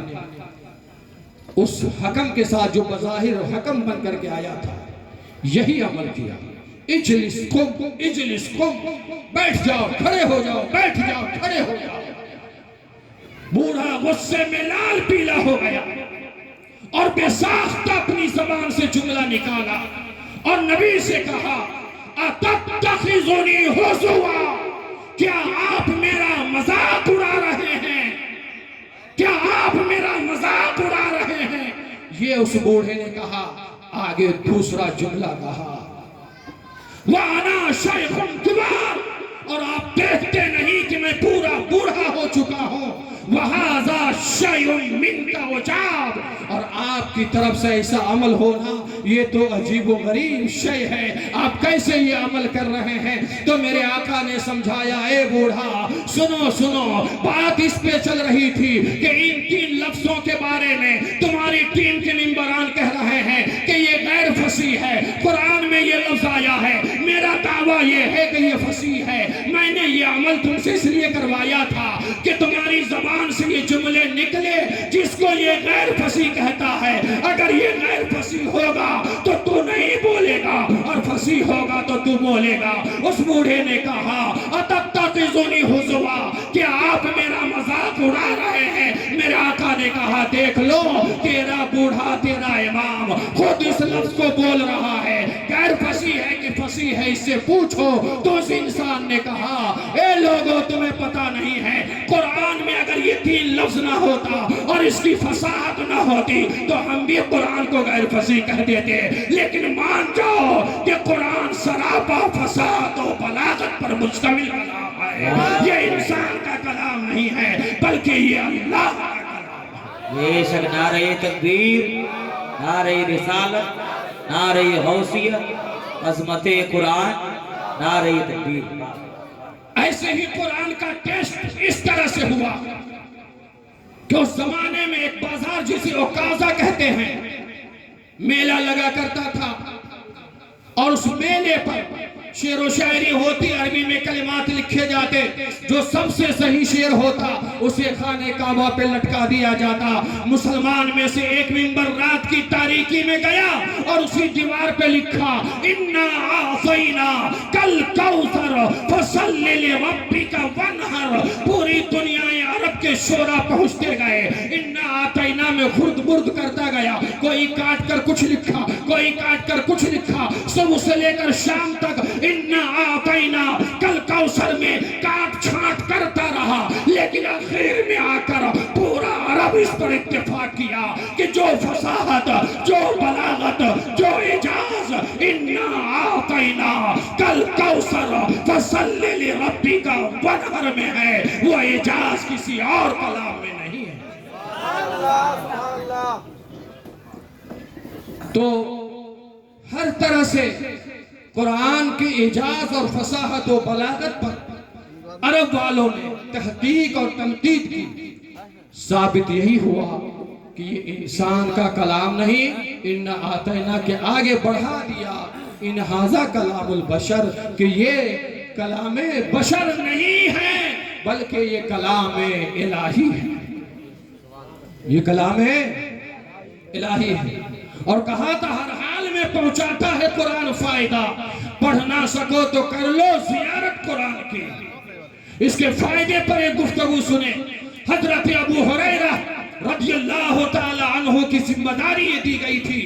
اس حکم کے ساتھ جو بظاہر حکم بن کر کے آیا تھا یہی عمل کیا۔ اجلس قم، اجلس قم، بیٹھ جاؤ، کھڑے ہو جاؤ، بیٹھ جاؤ، کھڑے ہو جاؤ۔ بوڑھا غصے میں لال پیلا ہو گیا اور بے ساختہ اپنی زبان سے جملہ نکالا اور نبی سے کہا اتتخذونی ہزوا، کیا آپ میرا مذاق اڑا رہے ہیں؟ کیا آپ میرا مذاق اڑا رہے ہیں؟ یہ اس بوڑھے نے کہا۔ آگے دوسرا جملہ کہا وَأَنَا شَيْخٌ كِبَارٌ، اور آپ دیکھتے نہیں کہ میں پورا بوڑھا ہو چکا ہوں۔ وَهَذَا شَيْءٌ مِنْكَ عُجَابٌ، اور آپ کی طرف سے ایسا عمل ہونا یہ تو عجیب و غریب شے ہے، آپ کیسے یہ عمل کر رہے ہیں؟ تو میرے آقا نے سمجھایا اے بوڑھا سنو سنو، بات اس پہ چل رہی تھی کہ ان 3 لفظوں کے بارے میں تمہاری ٹیم کے ممبران کہہ رہے ہیں کہ یہ غیر فصیح ہے، قرآن میں یہ لفظ آیا ہے، میرا دعویٰ یہ ہے کہ یہ فصیح ہے۔ میں نے یہ عمل تم سے اس لیے کروایا تھا کہ تمہاری زبان سے یہ جملے نکلے جس کو یہ غیر فصیح کہتا ہے، اگر یہ غیر فصیح ہوگا تو تو نہیں بولے گا اور فصیح ہوگا تو تو بولے گا۔ اس بوڑھے نے کہا اتتخذونی ہزوا، کیا آپ میرا مذاق اڑا رہے ہیں؟ میرے آقا نے کہا دیکھ لو تیرا بوڑھا تیرا امام خود اس لفظ کو بول رہا ہے، غیر فصیح ہے کہ فصیح ہے اس سے پوچھو۔ تو اس انسان نے کہا اے لوگوں تمہیں پتہ نہیں ہے، قرآن میں اگر یہ 3 لفظ نہ ہوتا اور اس کی فصاحت نہ ہوتی تو ہم بھی قرآن کو غیر فصیح کہہ دیتے، لیکن مان جاؤ کہ قرآن سراپا فصاحت و بلاغت پر مشتمل کلام ہے، یہ انسان کا کلام نہیں ہے بلکہ یہ اللہ کا کلام ہے۔ بے شک نعرہ تکبیر، نعرہ رسالت، نعرہ حوثیت، عظمت قرآن، نعرہ تکبیر۔ ایسے ہی قرآن کا ٹیسٹ اس طرح سے ہوا کہ اس زمانے میں ایک بازار جسے عکازہ کہتے ہیں میلہ لگا کرتا تھا، اور اس میلے پر شعر و شاعری ہوتی، عربی میں کلمات لکھے جاتے، جو سب سے صحیح شعر ہوتا اسے خانہ کعبہ پہ لٹکا دیا جاتا۔ مسلمان میں سے ایک ممبر رات کی تاریکی میں گیا اور اسی دیوار پہ لکھا اِنَّا أَعْطَيْنَاكَ الْكَوْثَرَ فَصَلِّ لِرَبِّكَ وَانْحَرْ۔ پوری دنیا عرب کے شعراء پہنچتے گئے، اِنَّا أَعْطَيْنَا میں خرد برد کرتا گیا، کوئی کاٹ کر کچھ لکھا، کوئی کاٹ کر کچھ لکھا، صبح سے لے کر شام تک اِنَّا أَعْطَيْنَاكَ الْكَوْثَر میں کاٹ چھانٹ کرتا رہا، لیکن آخر میں آ کر پورا عرب اس پر اتفاق کیا کہ جو فصاحت، جو بلاغت، جو اعجاز اِنَّا أَعْطَيْنَاكَ الْكَوْثَرَ فَصَلِّ لِرَبِّكَ وَانْحَرْ میں ہے، وہ اعجاز کسی اور کلام میں نہیں ہے۔ تو ہر طرح سے قرآن کے اعجاز اور فصاحت و بلاغت پر عرب والوں نے تحقیق اور تنقید کی۔ ثابت یہی ہوا کہ یہ انسان کا کلام نہیں، اِنَّا أَعْطَيْنَا کے آگے بڑھا دیا اِنْ هَذَا کلام البشر، کہ یہ کلام بشر نہیں ہے بلکہ یہ کلام الہی ہے، یہ کلام الہی ہے۔ اور کہا تھا ہر حال میں پہنچاتا ہے قرآن فائدہ، پڑھ نہ سکو تو کر لو زیارت قرآن کی۔ اس کے فائدے پر ایک گفتگو سنیں۔ حضرت ابو ہریرہ رضی اللہ تعالی عنہ کی ذمہ داری یہ دی گئی تھی،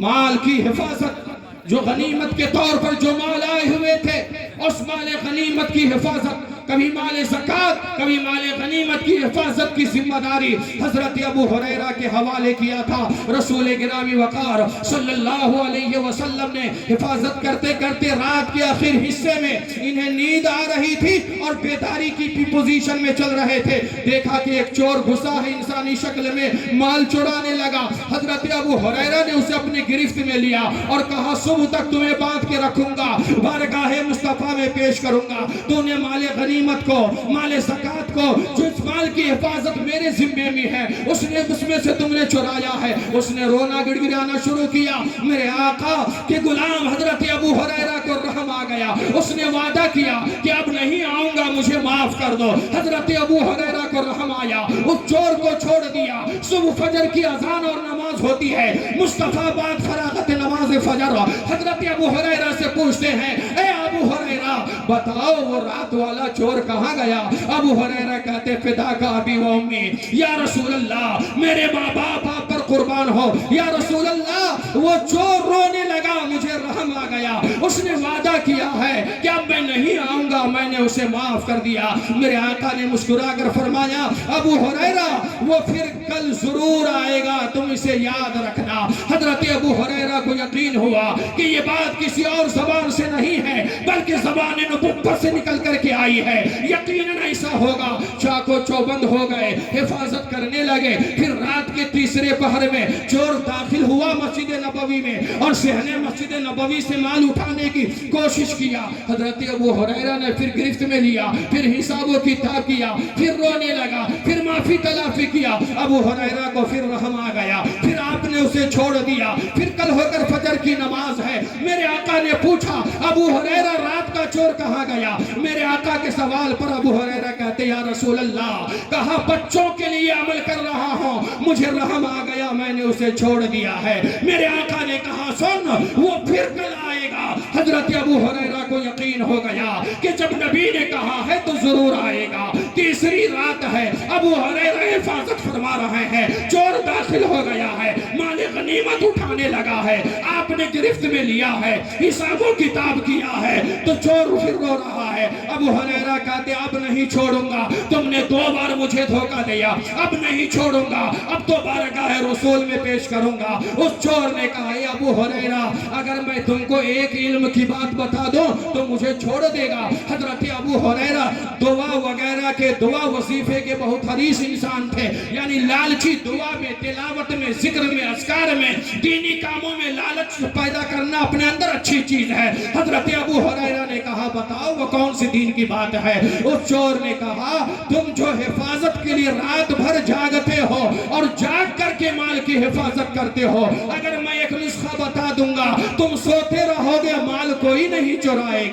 مال کی حفاظت، جو غنیمت کے طور پر جو مال آئے ہوئے تھے اس مال غنیمت کی حفاظت، کبھی مال زکاة، کبھی مال غنیمت کی حفاظت کی ذمہ داری حضرت ابو ہریرہ کے حوالے کیا تھا۔ رسول گرامی وقار صلی اللہ علیہ وسلم نے حفاظت کرتے کرتے رات کے آخر حصے میں انہیں نیند آ رہی تھی اور بیداری کی پوزیشن میں چل رہے تھے، دیکھا کہ ایک چور گھسا ہے انسانی شکل میں، مال چرانے لگا۔ حضرت ابو ہریرہ نے اسے اپنی گرفت میں لیا اور کہا صبح تک تمہیں باندھ کے رکھوں گا، بارگاہ مصطفیٰ میں پیش کروں گا، تو نے مال غنیمت کو، مال زکاة کو، جو اس مال کی حفاظت میرے ذمے میں ہے اس میں سے تم نے چرایا ہے۔ اس نے رونا گڑگڑانا شروع کیا۔ میرے آقا کے غلام حضرت ابو ہریرہ کو رحم آ گیا، اس نے وعدہ کیا کہ اب نہیں آؤں گا، مجھے معاف کر دو۔ حضرت ابو ہریرہ کو رحم آیا، اس چور کو چھوڑ دیا۔ صبح فجر کی اذان اور نماز ہوتی ہے، مصطفیٰ بعد فراغت نماز فجر حضرت ابو ہریرہ سے پوچھتے ہیں اے ابو ہریرہ بتاؤ وہ رات والا چور کہاں گیا؟ ابو ہریرہ کہتے فدا کا ابی و امی، یا رسول اللہ میرے ماں باپ آپ پر قربان ہو، یا رسول اللہ وہ چور رونے لگا، مجھے رحم آ گیا، اس نے وعدہ کیا ہے کہ اب میں نہیں آؤں گا، میں نے اسے معاف کر دیا۔ میرے آقا نے مسکرا کر فرمایا ابو ہریرہ وہ پھر کل ضرور آئے گا، تم اسے یاد رکھنا۔ حضرت ابو ہریرہ کو یقین ہوا کہ یہ بات کسی اور زبان سے نہیں ہے بلکہ زبان نبوت سے نکل کر کے آئی ہے، یقیناً ایسا ہوگا۔ چاکو چوبند ہو گئے، حفاظت کرنے لگے۔ پھر رات کے تیسرے پہر میں چور داخل ہوا مسجد نبوی میں اور صحن مسجد نبوی سے مال اٹھانے کی کوشش کیا۔ حضرت ابو ہریرہ نے پھر گرفت میں لیا، پھر حساب و کتاب کیا، پھر رونے لگا، پھر معافی تلافی کیا۔ ابو ہریرہ کو پھر رحم آ گیا، پھر آپ نے اسے چھوڑ دیا۔ پھر کل ہو کر فجر کی نماز ہے، میرے آقا نے پوچھا ابو ہریرہ رات کا چور کہاں گیا؟ میرے آقا کے سوال پر ابو ہریرہ کہتے یا رسول اللہ کہا بچوں کے لیے عمل کر رہا ہوں، مجھے رحم آ گیا، میں نے اسے چھوڑ دیا ہے۔ میرے آقا نے کہا سن وہ پھر کل آئے گا۔ حضرت ابو ہریرہ کو یقین ہو گیا کہ جب نبی نے کہا ہے تو ضرور آئے گا۔ تیسری رات ہے، ابو ہریرہ حفاظت فرما رہے ہیں، چور داخل ہو گیا ہے، مال غنیمت اٹھانے لگا ہے، آپ نے گرفت میں لیا ہے، حساب و کتاب کیا ہے تو چور پھر رو رہا ہے۔ ابو ہریرہ کہتے اب نہیں چھوڑوں گا، تم نے 2 بار مجھے دھوکہ دیا، اب نہیں چھوڑوں گا، اب تو بارگاہ رسول میں پیش کروں گا۔ اس چور نے کہا اے ابو ہریرہ اگر میں تم کو ایک علم کی بات بتا دوں تو مجھے چھوڑ دے گا۔ حضرت ابو ہریرہ دعا وغیرہ کے دعا وظیفے کے بہت حریص انسان تھے، یعنی لالچی، دعا میں، تلاوت میں، ذکر میں، اذکار میں، دینی کاموں میں لالچ پیدا کرنا اپنے اندر اچھی چیز ہے۔ حضرت ابو ہریرہ نے کہا بتاؤ وہ کون سی دین کی بات ہے؟ اس چور نے کہا تم جو حفاظت کے لیے رات بھر جاگتے ہو اور جاگ کر کے مال کی حفاظت کرتے ہو، اگر میں ایک نسخہ بتا دوں گا تم سوتے رہو گے، مال کوئی نہیں چرائے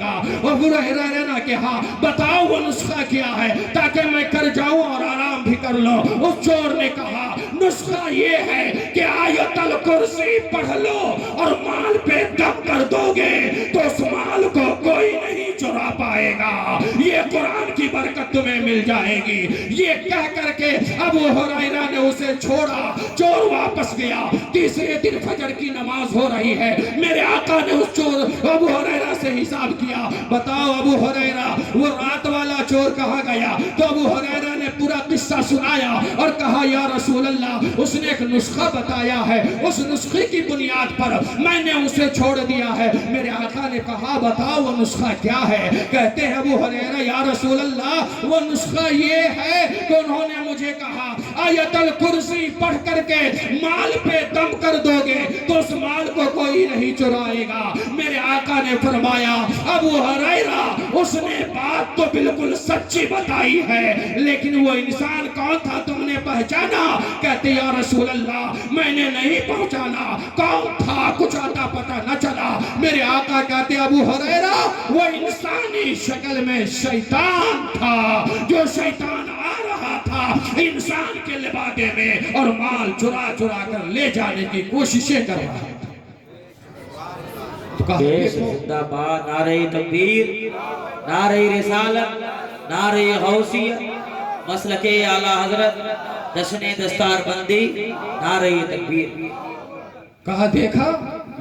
ابو ہریرہ نے کہا بتاؤ وہ نسخہ کیا ہے تاکہ میں کر جاؤں اور آرام بھی کر لو۔ اس چور نے کہا نسخہ یہ ہے کہ آیت الکرسی پڑھ لو اور مال پہ دم کر دو گے تو اس مال کو کوئی نہیں چرا پائے گا، یہ قرآن کی برکت تمہیں مل جائے گی۔ یہ کہہ کر کے ابو ہریرہ نے اسے چھوڑا، چور واپس گیا۔ تیسرے دن فجر کی نماز ہو رہی ہے، میرے آقا نے اس چور ابو ہریرہ سے حساب کیا، بتاؤ ابو ہریرہ وہ رات والا چور کہاں گیا؟ تو ابو ہریرہ نے پورا قصہ سنایا اور کہا یا رسول اللہ اس نے ایک نسخہ بتایا ہے، اس نسخے کی بنیاد پر میں نے اسے چھوڑ دیا ہے۔ میرے آقا نے کہا بتاؤ وہ نسخہ کیا ہے؟ کہتے ہیں ابو ہریرہ یا رسول اللہ وہ نسخہ یہ ہے کہ انہوں نے مجھے کہا آیت الکرسی پڑھ کر کے مال پہ دم کر دو گے تو اس مال کو کوئی نہیں چرائے گا۔ میرے آقا نے فرمایا ابو ہریرہ اس نے بات تو بالکل سچی بتائی ہے لیکن وہ انسان کون تھا تم نے پہچانا؟ کہتے یا رسول اللہ میں نے نہیں پہچانا، کون تھا کچھ آتا پتا نہ چلا۔ میرے آقا کہتے ابو ہریرہ وہ انسانی شکل میں شیطان تھا، جو شیطان آ رہا تھا انسان کے لبادے میں اور مال چرا چرا کر لے جانے کی کوششیں کر رہا تھا۔ دیش زندہ باد، نعرہ تکبیر، نعرہ رسالت، نعرہ غوثیت، مسلک اعلیٰ حضرت، جشن دستار بندی، نعرہ تکبیر۔ کہا دیکھا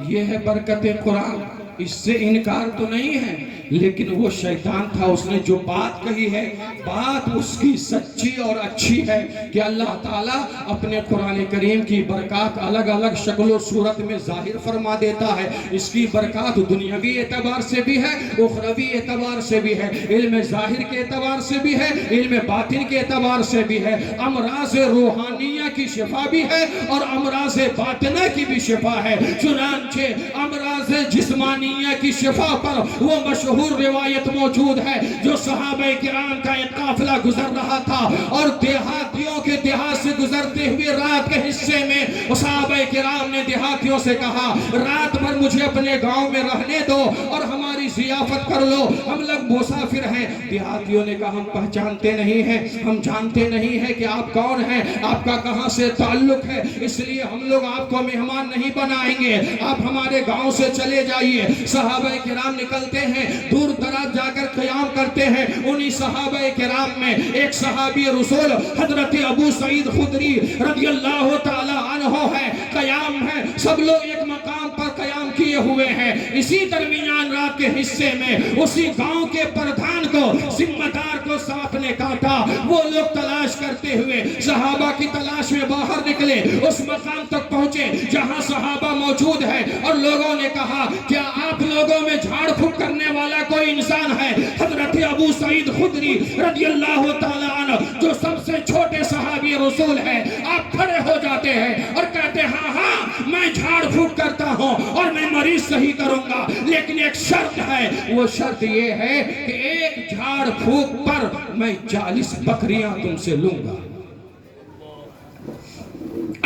یہ ہے برکت قرآن، اس سے انکار تو نہیں ہے لیکن وہ شیطان تھا، اس نے جو بات کہی ہے بات اس کی سچی اور اچھی ہے کہ اللہ تعالیٰ اپنے قرآن کریم کی برکات الگ الگ شکل و صورت میں ظاہر فرما دیتا ہے۔ اس کی برکات دنیاوی اعتبار سے بھی ہے، اخروی اعتبار سے بھی ہے، علم ظاہر کے اعتبار سے بھی ہے، علم باطن کے اعتبار سے بھی ہے، امراض روحانیہ کی شفا بھی ہے اور امراض باطنہ کی بھی شفا ہے۔ چنانچہ امراض جسمانیہ کی شفا پر وہ مشہور روایت موجود ہے جو صحابہ کرام کا ایک قافلہ گزر رہا تھا اور دیہاتیوں کے دیہات سے گزرتے ہوئے رات کے حصے میں صحابہ کرام نے دیہاتیوں سے کہا رات بھر مجھے اپنے گاؤں میں رہنے دو اور ہماری ضیافت کر لو، ہم لوگ مسافر ہیں۔ دیہاتیوں نے کہا ہم پہچانتے نہیں ہیں، ہم جانتے نہیں ہیں کہ آپ کون ہیں، آپ کا کہاں سے تعلق ہے، اس لیے ہم لوگ آپ کو مہمان نہیں بنائیں گے، آپ ہمارے گاؤں سے چلے جائیے۔ صحابہ کرام نکلتے ہیں، دور دراز جا کر قیام کرتے ہیں۔ انہی صحابہ کرام میں ایک صحابی رسول حضرت ابو سعید خدری رضی اللہ تعالی عنہ ہے، قیام ہے، سب لوگ ایک مقام پر قیام کیے ہوئے ہیں۔ اسی درمیان رات کے حصے میں اسی گاؤں کے پردھان کو، ذمہ دار کو سانپ نے کاٹا۔ وہ لوگ تلاش کرتے ہوئے صحابہ کی تلاش میں باہر نکلے، اس مقام تک پہنچے جہاں صحابہ موجود ہے اور لوگوں نے کہا کیا آپ لوگوں میں جھاڑ پھونک کرنے والا کوئی انسان ہے؟ حضرت ابو سعید خدری رضی اللہ تعالی عنہ جو سب سے چھوٹے صحابی رسول ہے، آپ کھڑے ہو جاتے ہیں اور کہتے ہیں ہاں میں جھاڑ پھونک کرتا ہوں اور میں مریض صحیح کروں گا لیکن ایک شرط ہے، وہ شرط یہ ہے کہ ایک جھاڑ پھونک پر میں 40 بکریاں تم سے لوں گا،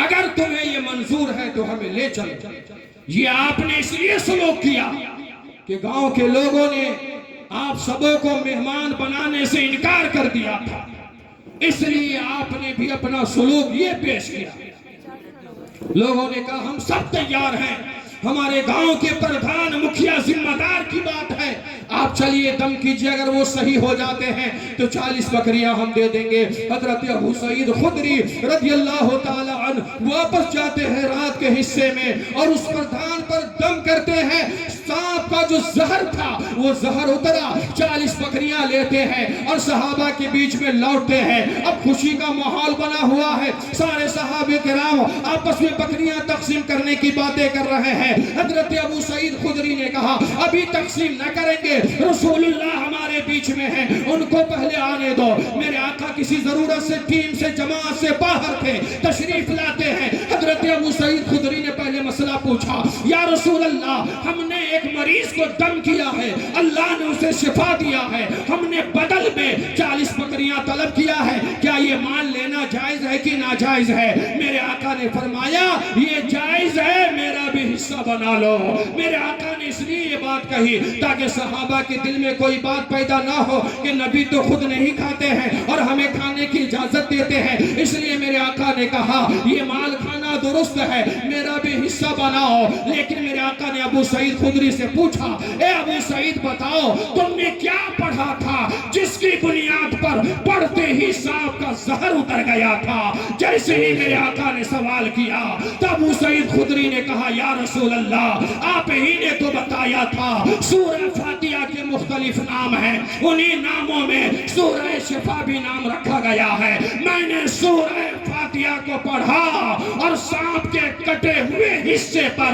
اگر تمہیں یہ منظور ہے تو ہمیں لے چلو۔ یہ آپ نے اس لیے سلوک کیا کہ گاؤں کے لوگوں نے آپ سبوں کو مہمان بنانے سے انکار کر دیا تھا، اس لیے آپ نے بھی اپنا سلوک یہ پیش کیا۔ لوگوں نے کہا ہم سب تیار ہیں، ہمارے گاؤں کے پردھان مکھیا ذمہ دار کی بات ہے، آپ چلیے دم کیجئے، اگر وہ صحیح ہو جاتے ہیں تو 40 بکریاں ہم دے دیں گے۔ حضرت ابو سعید خدری رضی اللہ تعالی عنہ واپس جاتے ہیں رات کے حصے میں اور اس پردھان پر دم کرتے ہیں، سانپ کا جو زہر تھا وہ زہر اترا، 40 بکریاں لیتے ہیں اور صحابہ کے بیچ میں لوٹتے ہیں۔ اب خوشی کا ماحول بنا ہوا ہے، سارے صحابہ کرام آپس میں بکریاں تقسیم کرنے کی باتیں کر رہے ہیں۔ حضرت ابو سعید خدری نے کہا ابھی تقسیم نہ کریں گے، رسول اللہ ہمارے بیچ میں ہیں، ان کو پہلے آنے دو۔ میرے آقا کسی ضرورت سے ٹیم سے جماعت سے باہر تھے، تشریف لاتے ہیں۔ حضرت ابو سعید خدری نے پہلے مسئلہ پوچھا یا رسول اللہ ہم نے ایک مریض کو دم کیا ہے، اللہ نے اسے شفا دیا ہے، ہم نے بدل میں 40 بکریاں طلب کیا ہے، کیا یہ مال لینا جائز ہے کہ ناجائز ہے؟ میرے آقا نے فرمایا یہ جائز ہے، میرا بھی حصہ بنا لو۔ میرے آقا نے اس لیے یہ بات کہی تاکہ صحابہ کے دل میں کوئی بات پیدا نہ ہو کہ نبی تو خود نہیں کھاتے ہیں اور ہمیں کھانے کی اجازت دیتے ہیں، اس لیے میرے آقا نے کہا یہ مال کھانا درست ہے، میرا بھی حصہ بناؤ۔ لیکن میرے آقا نے ابو سعید خدری سے پوچھا، اے ابو سعید بتاؤ تم نے کیا پڑھا تھا جس کی بنیاد پر پڑھتے ہی سانپ کا زہر اتر گیا تھا؟ جیسے ہی میرے آقا نے سوال کیا تو ابو سعید خدری نے کہا یا رسول اللہ آپ ہی نے تو بتایا تھا سورہ فاتحہ کے مختلف نام ہیں، انہی ناموں میں سورہ شفا بھی نام رکھا گیا ہے۔ میں نے سورہ فاتحہ کو پڑھا اور سانپ کے کٹے ہوئے حصے پر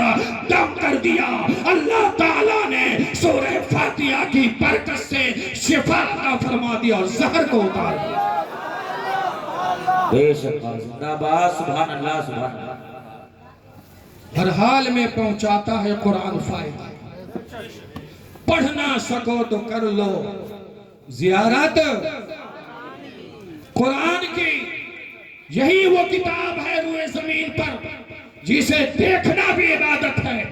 دم کر دیا، اللہ تعالیٰ نے سورہ فاتحہ کی برکت سے شفا عطا فرما دی اور زہر کو اتار دیا۔ بے شک زندہ باد، سبحان اللہ سبحان اللہ۔ ہر حال میں پہنچاتا ہے قرآن فائدہ، پڑھ نہ سکو تو کر لو زیارت قرآن کی۔ یہی وہ کتاب ہے روئے زمین پر جسے دیکھنا بھی عبادت ہے،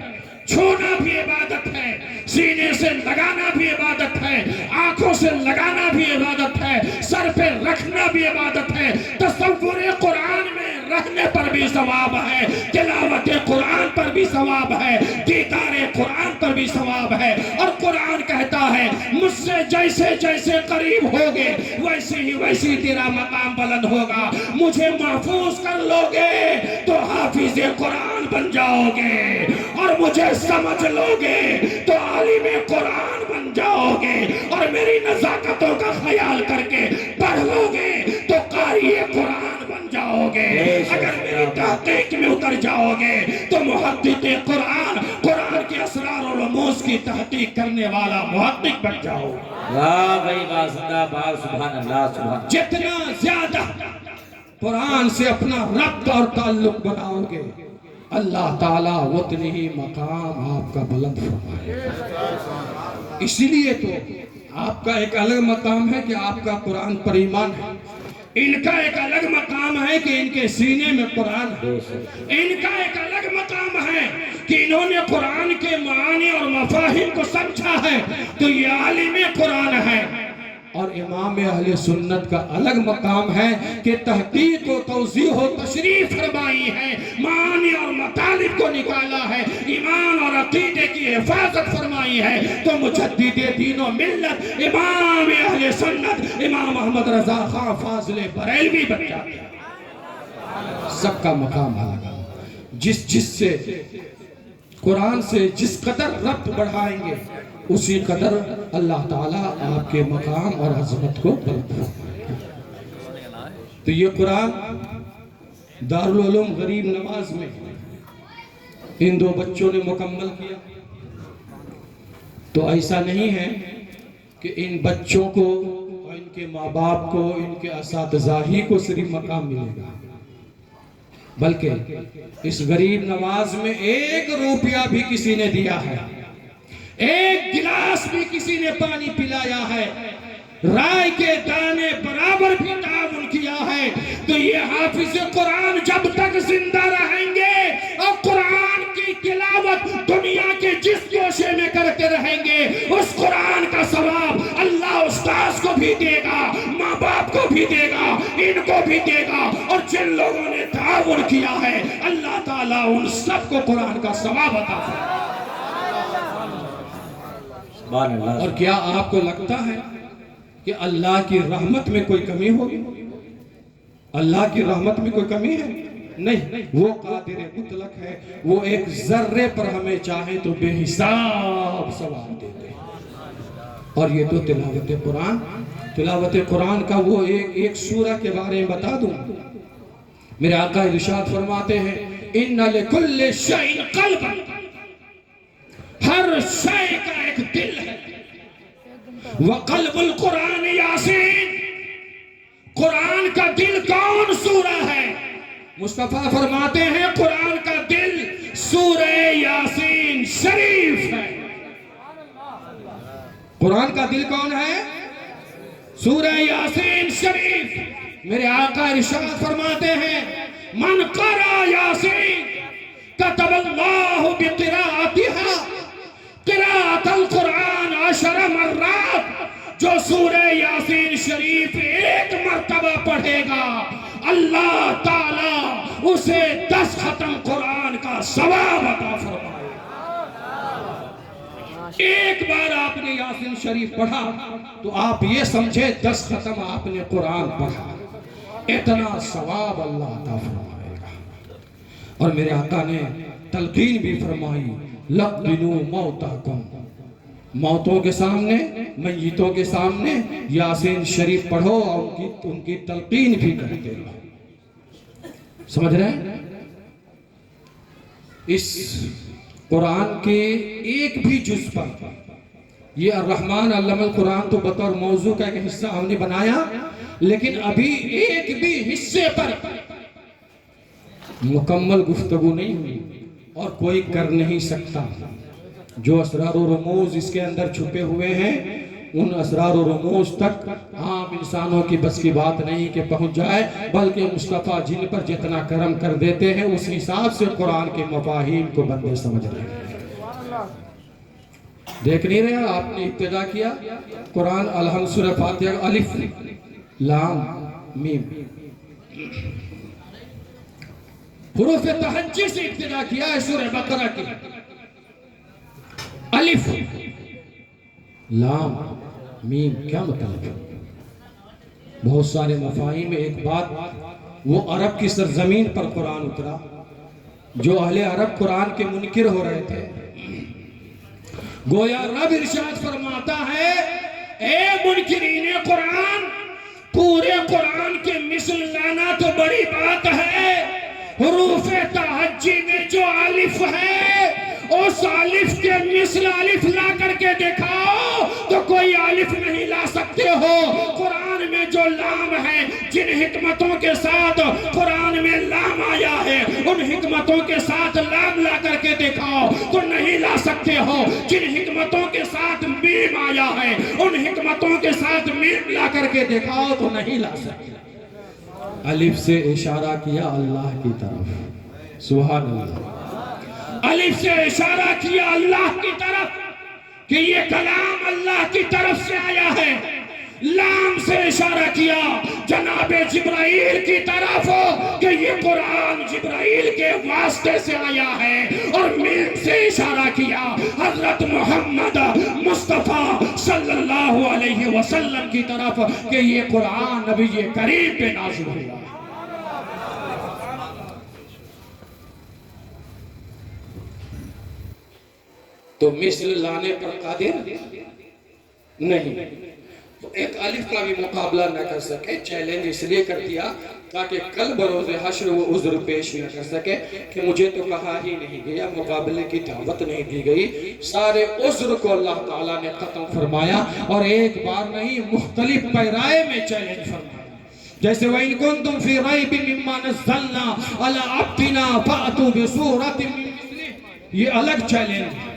چھونا بھی عبادت ہے، سینے سے لگانا بھی عبادت ہے، آنکھوں سے لگانا بھی عبادت ہے، سر پہ رکھنا بھی عبادت ہے، تصور قرآن میں رہنے پر بھی ثواب ہے، تلاوت قرآن پر بھی ثواب ہے، دیدار قرآن پر بھی ثواب ہے۔ اور قرآن کہتا ہے مجھ سے جیسے جیسے قریب ہوگے ویسے ہی ویسی تیرا مقام بلند ہوگا، مجھے محفوظ کر لوگے تو حافظ قرآن بن جاؤ گے، اور مجھے سمجھ لوگے تو عالم قرآن بن جاؤ گے، اور میری نزاکتوں کا خیال کر کے پڑھ لوگے تو قاری قرآن بن جاؤ گے، اگر میری تحقیق میں اتر جاؤ گے تو محقق قرآن، قرآن کے اسرار و رموز کی تحقیق کرنے والا محقق بن جاؤ گے۔ واہ بھائی واہ، زندہ باد، سبحان اللہ سبحان اللہ۔ جتنا زیادہ قرآن سے اپنا ربط اور تعلق بناؤ گے اللہ تعالیٰ اتنی ہی مقام آپ کا بلند فرمائے۔ اسی لیے تو آپ کا ایک الگ مقام ہے کہ آپ کا قرآن پر ایمان ہے، ان کا ایک الگ مقام ہے کہ ان کے سینے میں قرآن ہے، ان کا ایک الگ مقام ہے کہ انہوں نے قرآن کے معانی اور مفاہیم کو سمجھا ہے تو یہ عالم قرآن ہے۔ اور امام اہل سنت کا الگ مقام ہے کہ تحقیق و توضیح و تشریح فرمائی ہے، معانی اور مطالب کو نکالا ہے، ایمان اور عقیدے کی حفاظت فرمائی ہے۔ تو مجدد دین و ملت امام اہل سنت امام احمد رضا خان فاضل بریلوی بن جاتے ہیں۔ سب کا مقام الگ ہے، جس سے قرآن سے جس قدر ربط بڑھائیں گے اسی قدر اللہ تعالیٰ آپ کے مقام اور عظمت کو بلند فرمائے گا۔ تو یہ قرآن دارالعلوم غریب نواز میں ان دو بچوں نے مکمل کیا، تو ایسا نہیں ہے کہ ان بچوں کو اور ان کے ماں باپ کو ان کے اساتذہ ہی کو صرف مقام ملے گا، بلکہ اس غریب نواز میں 1 روپیہ بھی کسی نے دیا ہے، 1 گلاس بھی کسی نے پانی پلایا ہے، رائے کے دانے برابر بھی تعاون کیا ہے، تو یہ حافظ قرآن جب تک زندہ رہیں گے اور قرآن کی تلاوت دنیا کے جس گوشے میں کرتے رہیں گے اس قرآن کا ثواب اللہ استاذ کو بھی دے گا، ماں باپ کو بھی دے گا، ان کو بھی دے گا، اور جن لوگوں نے تعاون کیا ہے اللہ تعالیٰ ان سب کو قرآن کا ثواب عطا فرمائے۔ اور کیا آپ کو لگتا ہے کہ اللہ کی رحمت میں کوئی کمی ہوگی؟ اللہ کی رحمت میں کوئی کمی ہے؟ نہیں، وہ قادر مطلق ہے، وہ ایک ذرے پر ہمیں چاہے تو بے حساب ثواب دیتے ہیں۔ اور یہ تو تلاوت قرآن کا وہ ایک سورہ کے بارے میں بتا دوں، میرے آقا ارشاد فرماتے ہیں ان لکل شیء قلبا، ہر شے کا ایک دل ہے، وقلب القرآن یاسین، قرآن کا دل کون سورہ ہے؟ مصطفیٰ فرماتے ہیں قرآن کا دل سورہ یاسین شریف ہے۔ قرآن کا دل کون ہے؟ سورہ یاسین شریف۔ میرے آقا ارشاد فرماتے ہیں من قرأ یاسین کتب اللہ بقراءتها قراءت القرآن 10 مرات، جو سورہ یاسین شریف ایک مرتبہ پڑھے گا اللہ تعالی اسے 10 ختم قرآن کا ثواب عطا فرمائے۔ ایک بار آپ نے یاسین شریف پڑھا تو آپ یہ سمجھے 10 ختم آپ نے قرآن پڑھا، اتنا ثواب اللہ عطا فرمائے گا۔ اور میرے آقا نے تلقین بھی فرمائی لقنوا موتاکم، موتوں کے سامنے، میتوں کے سامنے یاسین شریف پڑھو اور ان کی تلقین بھی کرتے رہو۔ سمجھ رہے ہیں؟ اس قرآن کے ایک بھی جز پر، یہ الرحمن علم القرآن تو بطور موضوع کا ایک حصہ ہم نے بنایا، لیکن ابھی ایک بھی حصے پر مکمل گفتگو نہیں ہوئی اور کوئی کر نہیں سکتا۔ جو اسرار و رموز اس کے اندر چھپے ہوئے ہیں، ان اسرار و رموز تک عام انسانوں کی بس کی بات نہیں کہ پہنچ جائے، بلکہ مصطفیٰ جن پر جتنا کرم کر دیتے ہیں اس حساب سے قرآن کے مفاہیم کو بندے سمجھ رہے ہیں۔ دیکھ نہیں رہے؟ آپ نے ابتدا کیا قرآن الحمد سورہ فاتحہ الف لام میم، حروف تہجی سے ابتدا کیا ہے سورہ بقرہ کی، الف لام میم کیا مطلب ہے؟ بہت سارے مفاہیم میں ایک بات، وہ عرب کی سرزمین پر قرآن اترا، جو اہل عرب قرآن کے منکر ہو رہے تھے، گویا رب ارشاد فرماتا ہے اے منکرین قرآن، پورے قرآن کے مثل لانا تو بڑی بات ہے، حروف تہجی میں جو الف ہے اس الف کے مثل الف لا کر کے دکھاؤ تو کوئی الف نہیں لا سکتے ہو۔ قرآن میں جو لام ہے، جن حکمتوں کے ساتھ قرآن میں لام آیا ہے، ان حکمتوں کے ساتھ لام لا کر کے دکھاؤ تو نہیں لا سکتے ہو۔ جن حکمتوں کے ساتھ میم آیا ہے، ان حکمتوں کے ساتھ میم لا کر کے دکھاؤ تو نہیں لا سکتے۔ الف سے اشارہ کیا اللہ کی طرف، سبحان اللہ، الف سے اشارہ کیا اللہ کی طرف کہ یہ کلام اللہ کی طرف سے آیا ہے، لام سے اشارہ کیا جناب جبرائیل کی طرف کہ یہ قرآن جبرائیل کے واسطے سے آیا ہے، اور میم سے اشارہ کیا حضرت محمد مصطفیٰ صلی اللہ علیہ وسلم کی طرف کہ یہ قرآن نبی کریم پہ نازل ہوا۔ تو مثل لانے پر قادر نہیں، تو ایک الف کا بھی مقابلہ نہ کر سکے، چیلنج اس لیے کر دیا تاکہ کل بروز حشر وہ عذر پیش نہ کر سکے کہ مجھے تو کہا ہی نہیں گیا، مقابلے کی دعوت نہیں دی گئی۔ سارے عذر کو اللہ تعالیٰ نے ختم فرمایا، اور ایک بار نہیں مختلف پیرائے میں چیلنج فرمایا، جیسے وَإِن كُنتُمْ فِي رَيْبٍ مِّمَّا نَزَّلْنَا عَلَىٰ عَبْدِنَا فَأْتُوا بِسُورَةٍ مِّن مِّثْلِهِ، یہ الگ چیلنج ہے۔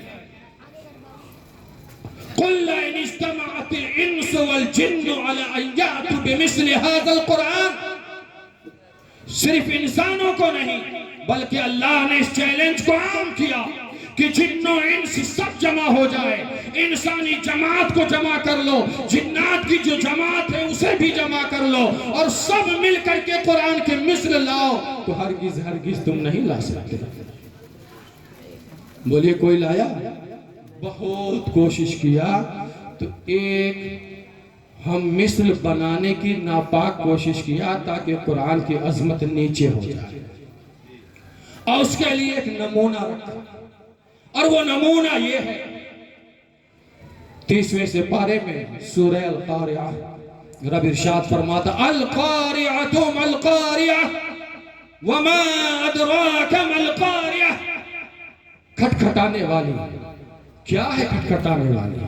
قُلْ لَئِنِ اجْتَمَعَتِ الْإِنسُ وَالْجِنُّ عَلَىٰ أَن يَأْتُوا بِمِثْلِ هَذَا الْقُرْآنِ، صرف انسانوں کو نہیں بلکہ اللہ نے اس چیلنج کو عام کیا کہ جن و انس سب جمع ہو جائے، انسانی جماعت کو جمع کر لو، جنات کی جو جماعت ہے اسے بھی جمع کر لو، اور سب مل کر کے قرآن کے مثل لاؤ تو ہرگز ہرگز تم نہیں لا سکتے۔ بولیے کوئی لایا؟ بہت کوشش کیا تو ایک ہم مثل بنانے کی ناپاک کوشش کیا تاکہ قرآن کی عظمت نیچے ہو جائے، اور اس کے لیے ایک نمونہ رکھا، اور وہ نمونہ یہ ہے 30ویں سے پارے میں سورہ القاریعہ، رب ارشاد فرماتا القاریعۃ ما القاریعہ وما ادراک ما القاریعہ، کھٹکھٹانے والی کیا ہے؟ کھٹکھٹانے والی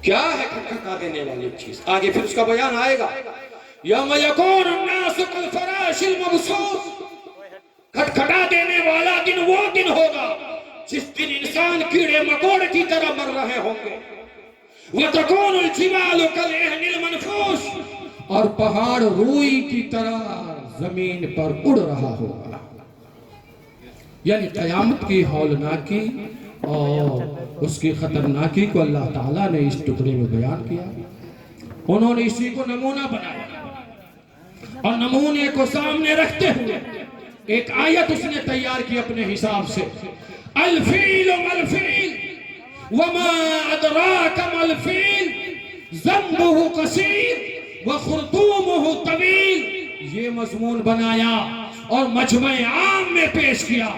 کیا ہے؟ کھٹکھٹا دینے والی چیز، آگے پھر اس کا بیان آئے گا۔ یوم یکون الناس کالفراش المبثوث، کھٹکھٹا دینے والا دن وہ دن ہوگا جس دن انسان کیڑے مکوڑے کی طرح مر رہے ہوں گے۔ وَتَكُونُ الْجِبَالُ كَالْعِهْنِ الْمَنْفُوشِ، اور پہاڑ روئی کی طرح زمین پر اڑ رہا ہوگا. یعنی قیامت کی ہولناکی اور اس کی خطرناکی کو اللہ تعالیٰ نے اس ٹکڑے میں بیان کیا. انہوں نے اسی کو نمونہ بنایا اور نمونے کو سامنے رکھتے ہوئے ایک آیت اس نے تیار کی اپنے حساب سے. الفیل ملفیل وما ادراک ملفیل ذنبہ قصیر وخرطومہ طویل. یہ مضمون بنایا اور مجمع عام میں پیش کیا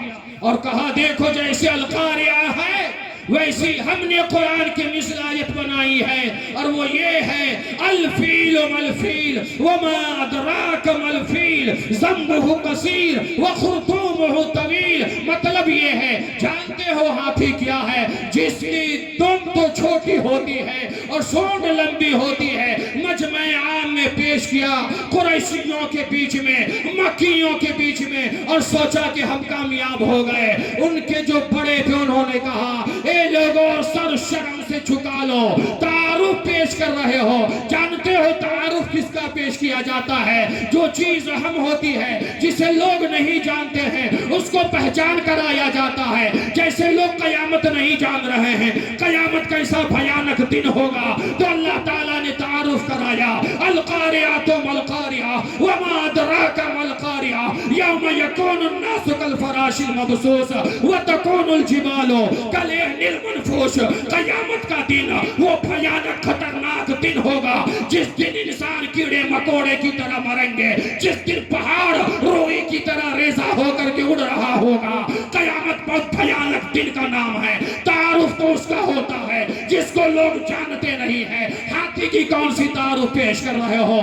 اور کہا دیکھو جیسے القاریہ ہے ویسی ہم نے قرآن کی مثل آیت بنائی ہے اور وہ یہ ہے الفیل ملفیل وما ادراک ملفیل ذنبہ قصیر وخرطومہ طویل. مطلب یہ ہے جانتے ہو ہاتھی کیا ہے؟ جس کی دم تو چھوٹی ہوتی ہے اور سونڈ لمبی ہوتی ہے. مجمع عام میں پیش کیا قریشیوں کے بیچ میں مکیوں کے بیچ میں اور سوچا کہ ہم کامیاب ہو گئے. ان کے جو بڑے تھے انہوں نے کہا اے لوگوں سر شرم سے جھکا لو. تعارف پیش کر رہے ہو. جانتے ہو تعارف کس کا پیش کیا جاتا ہے؟ جو چیز اہم ہوتی ہے جسے لوگ نہیں جانتے ہیں اس کو پہچان کرایا جاتا ہے. جیسے لوگ قیامت نہیں جان رہے ہیں قیامت کیسا بھیانک دن ہوگا تو اللہ تعالیٰ نے تعارف کرایا. القاریات مالقاریہ وما ادراک مالقاریہ یوم یکون الناس کالفراش المبثوث وتکون الجبال کالعہن المنفوش. قیامت کا دن وہ بھیانک خطرناک دن ہوگا جس دن انسان کیڑے مکوڑے کی طرح مریں گے. جس دن پہاڑ روئی کی طرح ریزہ ہو کر کے اڑ رہا ہوگا. قیامت بہت بھیانک دن کا نام ہے. تعارف تو اس کا ہوتا ہے جس کو لوگ جانتے نہیں ہیں. ہاتھی کی کون سی تعارف پیش کر رہے ہو؟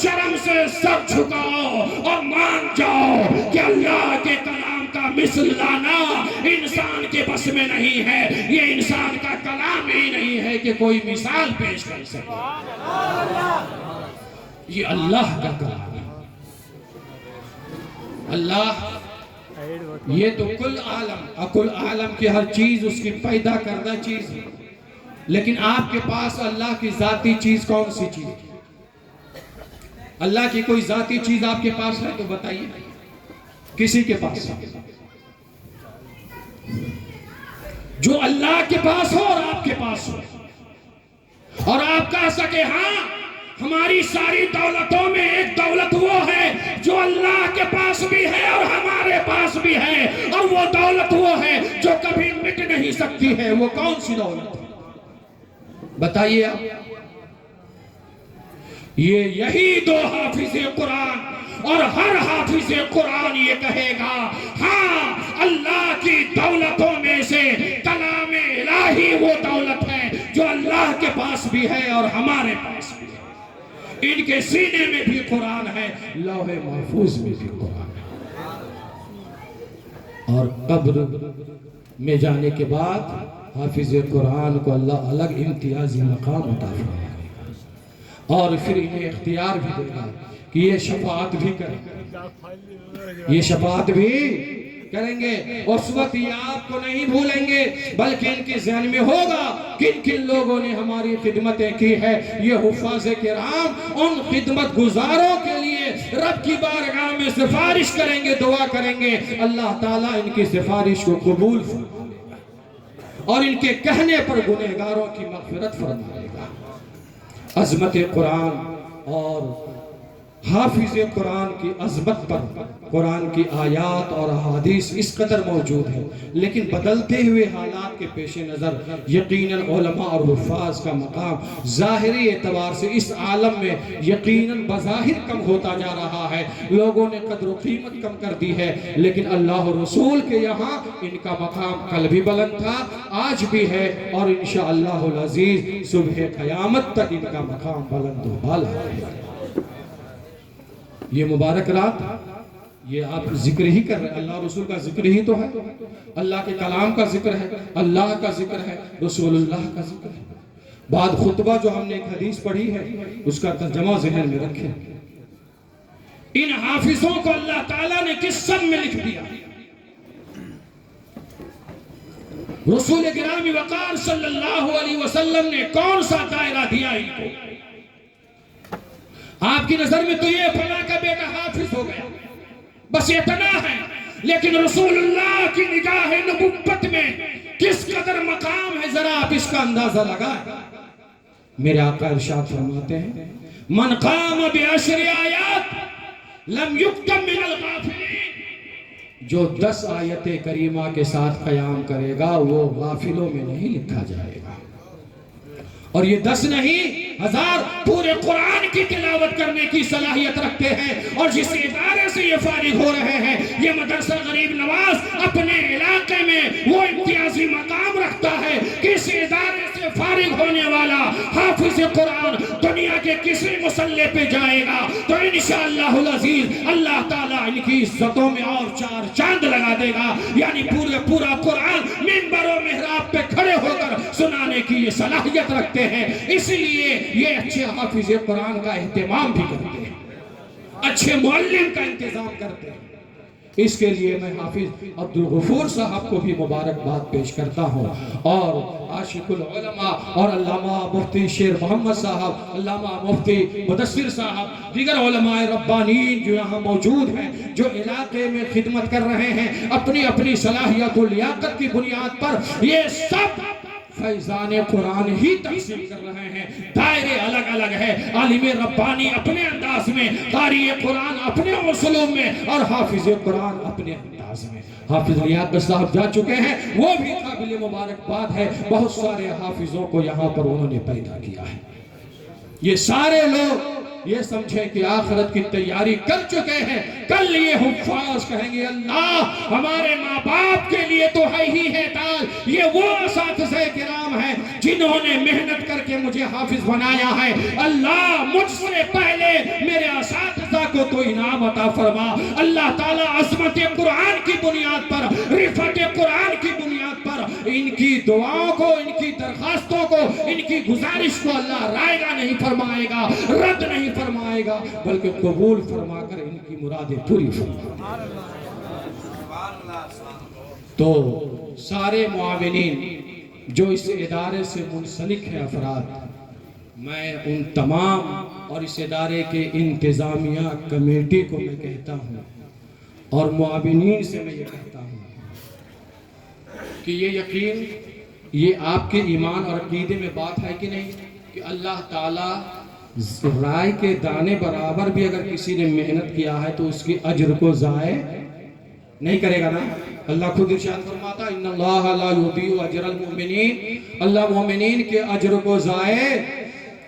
شرم سے سر جھکاؤ اور مان جاؤ کہ اللہ کے کلام کا مثل لانا انسان کے بس میں نہیں ہے. یہ انسان کا کلام ہی نہیں ہے کہ کوئی مثال پیش کر سکے. یہ اللہ کا کلام ہے. اللہ یہ تو کل عالم کی ہر چیز اس کی پیدا کردہ چیز ہے. لیکن آپ کے پاس اللہ کی ذاتی چیز کون سی چیز ہے؟ اللہ کی کوئی ذاتی چیز آپ کے پاس ہے تو بتائیے. کسی کے پاس جو اللہ کے پاس ہو اور آپ کے پاس ہو اور آپ کہہ سکے ہاں ہماری ساری دولتوں میں ایک دولت وہ ہے جو اللہ کے پاس بھی ہے اور ہمارے پاس بھی ہے اور وہ دولت وہ ہے جو کبھی مٹ نہیں سکتی ہے. وہ کون سی دولت ہے بتائیے آپ؟ یہی دو حافظ قرآن اور ہر حافظ قرآن یہ کہے گا ہاں اللہ کی دولتوں میں سے کلام الہی وہ دولت ہے جو اللہ کے پاس بھی ہے اور ہمارے پاس بھی ہے. ان کے سینے میں بھی قرآن ہے لوح محفوظ میں بھی قرآن ہے. اور قبر میں جانے کے بعد حافظ قرآن کو اللہ الگ امتیازی مقام عطا فرمائے گا اور پھر انہیں اختیار بھی دے گا کہ یہ شفاعت بھی کریں. یہ شفاعت بھی کریں گے. اس وقت یہ آپ کو نہیں بھولیں گے بلکہ ان کے ذہن میں ہوگا کن کن لوگوں نے ہماری خدمتیں کی ہے. یہ حفاظ کرام ان خدمت گزاروں کے لیے رب کی بارگاہ میں سفارش کریں گے دعا کریں گے. اللہ تعالیٰ ان کی سفارش کو قبول فرمائے اور ان کے کہنے پر گنہگاروں کی مغفرت فرمائے گا. عظمت قرآن اور حافظ قرآن کی عظمت پر قرآن کی آیات اور احادیث اس قدر موجود ہے لیکن بدلتے ہوئے حالات کے پیش نظر یقیناً علماء اور حفاظ کا مقام ظاہری اعتبار سے اس عالم میں یقیناً بظاہر کم ہوتا جا رہا ہے. لوگوں نے قدر و قیمت کم کر دی ہے لیکن اللہ رسول کے یہاں ان کا مقام کل بھی بلند تھا آج بھی ہے اور انشاءاللہ العزیز صبح قیامت تک ان کا مقام بلند و بالا ہے. یہ مبارک رات یہ آپ ذکر ہی کر رہے ہیں. اللہ رسول کا ذکر ہی تو ہے. اللہ کے کلام کا ذکر ہے اللہ کا ذکر ہے رسول اللہ کا ذکر ہے. بعد خطبہ جو ہم نے ایک حدیث پڑھی ہے اس کا ترجمہ ذہن میں رکھیں. ان حافظوں کو اللہ تعالیٰ نے کس سن میں لکھ دیا؟ رسول گرامی وقار صلی اللہ علیہ وسلم نے کون سا دائرہ دیا ان کو؟ آپ کی نظر میں تو یہ فلاں کا بیٹا حافظ ہو گیا، بس اتنا ہے، لیکن رسول اللہ کی نگاہ نبوت میں کس قدر مقام ہے، ذرا آپ اس کا اندازہ لگائیں۔ میرے آقا ارشاد فرماتے ہیں من قام بعشر آیات لم یکتب من الغافلین، جو 10 آیت کریمہ کے ساتھ قیام کرے گا وہ غافلوں میں نہیں لکھا جائے گا۔ اور یہ 10 نہیں 1000 پورے قرآن کی تلاوت کرنے کی صلاحیت رکھتے ہیں، اور جس ادارے سے یہ فارغ ہو رہے ہیں، یہ مدرسہ غریب نواز اپنے علاقے میں وہ امتیازی مقام رکھتا ہے کہ اس ادارے سے فارغ ہونے والا حافظ قرآن دنیا کے کسی مسلح پہ جائے گا تو انشاءاللہ العزیز اللہ تعالیٰ ان کی عزتوں میں اور 4 چاند لگا دے گا، یعنی پورا قرآن منبر و محراب پہ کھڑے ہو کر سنانے کی یہ صلاحیت رکھتے ہیں۔ اس لیے یہ اچھے حافظ قرآن کا اہتمام بھی کرتے ہیں، اچھے معلم کا انتظام کرتے ہیں۔ اس کے لیے میں حافظ عبدالغفور صاحب کو بھی مبارکباد پیش کرتا ہوں، اور عاشق العلماء اور علامہ مفتی شیر محمد صاحب، علامہ مفتی مدثر صاحب، دیگر علماء ربانین جو یہاں موجود ہیں، جو علاقے میں خدمت کر رہے ہیں اپنی اپنی صلاحیت و لیاقت کی بنیاد پر، یہ سب فیضان قرآن ہی تقسیم کر رہے ہیں۔ دائرے الگ الگ ہے، عالم ربانی اپنے انداز میں، قاری قرآن اپنے اسلوب میں، اور حافظ قرآن اپنے انداز میں۔ حافظ ریاض صاحب جا چکے ہیں، وہ بھی قابل مبارکباد ہے، بہت سارے حافظوں کو یہاں پر انہوں نے پیدا کیا ہے۔ یہ سارے لوگ یہ سمجھیں کہ آخرت کی تیاری کر چکے ہیں، کل یہ حفاظ کہیں گے اللہ ہمارے ماں باپ کے لیے تو ہے ہی ہے تاج، یہ وہ اساتذہ کرام ہیں جنہوں نے محنت کر کے مجھے حافظ بنایا ہے، اللہ مجھ سے پہلے میرے اساتذہ کو تو انعام عطا فرما۔ اللہ تعالیٰ عظمت قرآن کی بنیاد پر، رفعت قرآن کی بنیاد پر ان کی دعاؤں کو، ان کی درخواستوں کو، ان کی گزارش کو اللہ رائے گا نہیں فرمائے گا، رد نہیں فرمائے گا، بلکہ قبول فرما کر ان کی مرادیں پوری فرمائے گا۔ تو سارے معاونین جو اس ادارے سے منسلک ہیں افراد، میں ان تمام اور اس ادارے کے انتظامیہ کمیٹی کو میں کہتا ہوں، اور معاونین سے میں یہ کہتا ہوں کہ یہ یقین، یہ آپ کے ایمان اور عقیدے میں بات ہے کہ نہیں کہ اللہ تعالیٰ رائے کے دانے برابر بھی اگر کسی نے محنت کیا ہے تو اس کی اجر کو ضائع نہیں کرے گا نا۔ اللہ خود ارشاد فرماتا ان اللہ لا یضیع اجر المؤمنین، اللہ مومنین کے اجر کو ضائع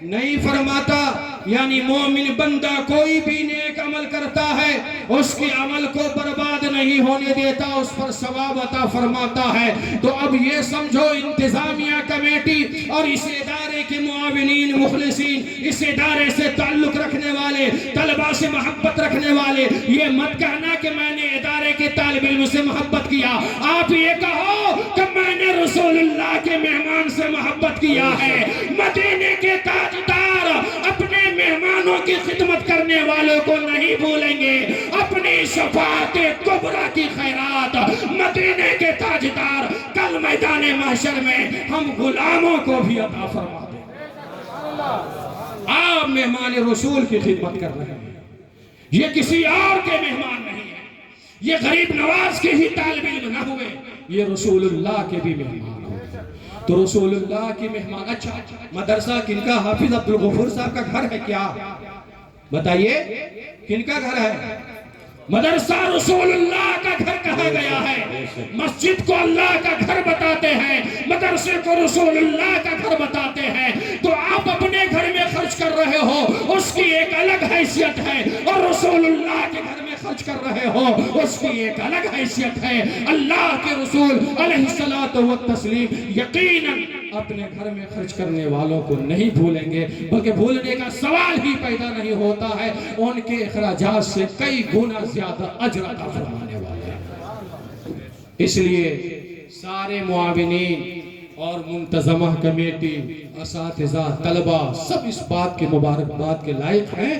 نہیں فرماتا، یعنی مومن بندہ کوئی بھی نیک عمل کرتا ہے اس کے عمل کو برباد نہیں ہونے دیتا، اس پر ثواب عطا فرماتا ہے۔ تو اب یہ سمجھو انتظامیہ کمیٹی اور اس ادارے کے معاونین مخلصین، اس ادارے سے تعلق رکھنے والے، طلباء سے محبت رکھنے والے، یہ مت کہنا کہ میں نے ادارے کے طالب علم سے محبت کیا، آپ یہ کہو کہ میں نے رسول اللہ کے مہمان سے محبت کیا ہے۔ مدینے کے تاجدار اپنے مہمانوں کی خدمت کرنے والوں کو نہیں بھولیں گے، اپنی شفاعت کبریٰ کی خیرات مدینے کے تاجدار کل میدان محشر میں ہم غلاموں کو بھی عطا فرما دیں۔ آپ مہمان رسول کی خدمت کر رہے ہیں، یہ کسی اور کے مہمان نہیں ہے، یہ غریب نواز کے ہی طالب علم نہ ہوئے، یہ رسول اللہ کے بھی مہمان ہوئے۔ تو رسول اللہ کی مہمان، اچھا مدرسہ کن کا؟ حافظ عبدالغفور صاحب کا گھر ہے کیا؟ بتائیے کن کا گھر ہے؟ مدرسہ رسول اللہ کا گھر کہا گیا ہے، مسجد کو اللہ کا گھر بتاتے ہیں، مدرسے کو رسول اللہ کا گھر بتاتے ہیں۔ تو آپ اپنے گھر میں خرچ کر رہے ہو اس کی ایک الگ حیثیت ہے، اور رسول اللہ کے گھر میں خرچ کر رہے ہو اس کی ایک الگ حیثیت ہے۔ اللہ کے رسول علیہ الصلوۃ والتسلیم یقیناً اپنے گھر میں خرچ کرنے والوں کو نہیں بھولیں گے، بلکہ بھولنے کا سوال ہی پیدا نہیں ہوتا ہے، ان کے اخراجات سے کئی گنا زیادہ اجر عطا فرمانے والے ہیں۔ اس لیے سارے معاونین اور منتظمہ کمیٹی، اساتذہ، طلباء سب اس بات کے مبارکباد کے لائق ہیں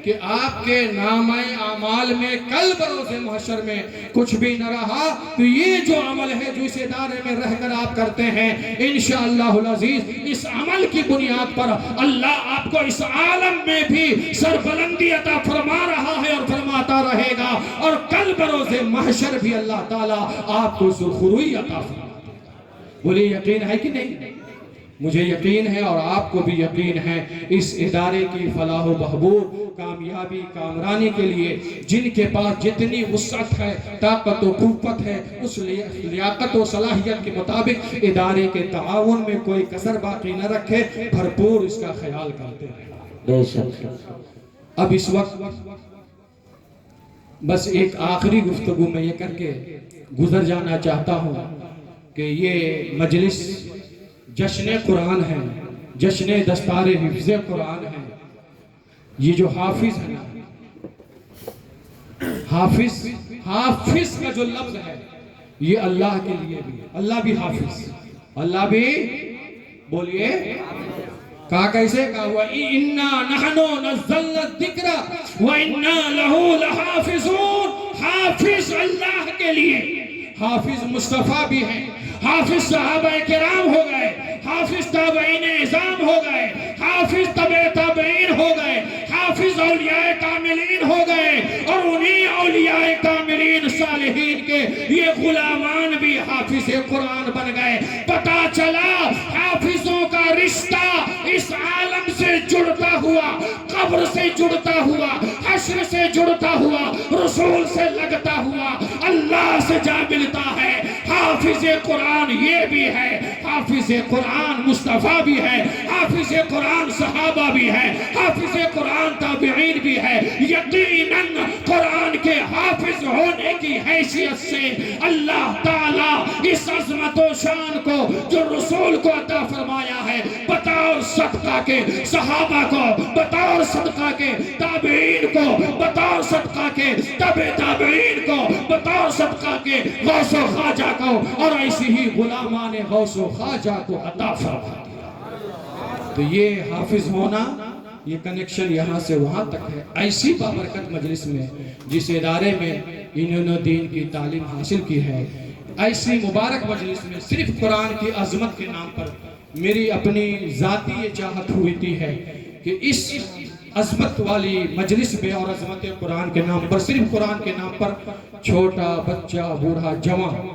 کہ آپ کے نامہ اعمال میں کل بروز محشر میں کچھ بھی نہ رہا تو یہ جو عمل ہے جو اس ادارے میں رہ کر آپ کرتے ہیں انشاءاللہ العزیز اس عمل کی بنیاد پر اللہ آپ کو اس عالم میں بھی سربلندی عطا فرما رہا ہے اور فرماتا رہے گا، اور کل بروز محشر بھی اللہ تعالیٰ آپ کو سرخروئی عطا فرماتا ہے۔ بولے یقین ہے کہ نہیں؟ مجھے یقین ہے اور آپ کو بھی یقین ہے اس ادارے کی فلاح و بہبود، کامیابی، کامرانی کے لیے جن کے پاس جتنی وسعت ہے، طاقت و قوت ہے، اس لیاقت و صلاحیت کے مطابق ادارے کے تعاون میں کوئی کسر باقی نہ رکھے، بھرپور اس کا خیال کرتے ہیں۔ بے شک۔ اب اس وقت بس ایک آخری گفتگو میں یہ کر کے گزر جانا چاہتا ہوں کہ یہ مجلس جشن قرآن ہے، جشن دستار حفظ قرآن ہے۔ یہ جو حافظ ہے، حافظ کا جو لفظ ہے یہ اللہ کے لیے بھی ہے، اللہ بھی حافظ، اللہ بھی بولیے کہا کیسے کہا وَإِنَّا نَحْنُ نَزَّلْنَا الذِّكْرَ وَإِنَّا لَهُ لَحَافِظُونَ۔ حافظ اللہ کے لیے، حافظ مصطفیٰ بھی ہیں، حافظ صحابہ کرام ہو گئے، حافظ تابعین اعظام ہو گئے، حافظ تبع تابعین ہو گئے، حافظ اولیاء کاملین ہو گئے، اور انہی اولیاء کاملین صالحین کے یہ غلامان بھی حافظ قرآن بن گئے۔ پتہ چلا حافظوں کا رشتہ اس عالم سے جڑتا ہوا، قبر سے جڑتا ہوا، حشر سے جڑتا ہوا، رسول سے لگتا ہوا، اللہ سے جا ملتا ہے۔ حافظ قرآن یہ بھی ہے، حافظ قرآن مصطفیٰ بھی ہے، حافظ قرآن صحابہ بھی ہے، حافظ قرآن تابعین بھی ہے۔ یقیناً قرآن کے حافظ ہونے کی حیثیت سے اللہ تعالیٰ اس عظمت و شان کو جو رسول کو عطا فرمایا ہے بطور صدقہ کے صحابہ کو، بطور صدقہ کے تابعین کو، بطور صدقہ کے تبع تابعین کو، بطور صدقہ کے غوث و خواجہ کو، اور ایسی ہی غلامان غوث و خواجہ کو عطا فرما دیا۔ تو یہ حافظ ہونا، یہ کنیکشن یہاں سے وہاں تک ہے۔ ایسی بابرکت مجلس میں جس ادارے میں انہوں نے دین کی تعلیم حاصل کی ہے، ایسی مبارک مجلس میں صرف قرآن کی عظمت کے نام پر میری اپنی ذاتی یہ چاہت ہوئی تھی ہے کہ اس عظمت والی مجلس میں اور عظمت قرآن کے نام پر، صرف قرآن کے نام پر چھوٹا بچہ بوڑھا جوان،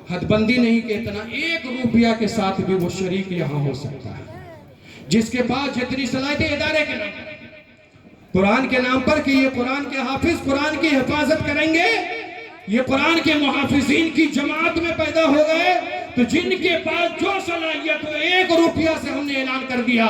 حد بندی نہیں کہ اتنا 1 روپیہ کے ساتھ بھی وہ شریک یہاں ہو سکتا ہے، جس کے پاس جتنی صلاحیت ادارے کے نام پر، قرآن کے نام پر کہ یہ قرآن کے حافظ قرآن کی حفاظت کریں گے، یہ قرآن کے محافظین کی جماعت میں پیدا ہو گئے، تو جن کے پاس جو صلاحیت ہو 1 روپیہ سے ہم نے اعلان کر دیا،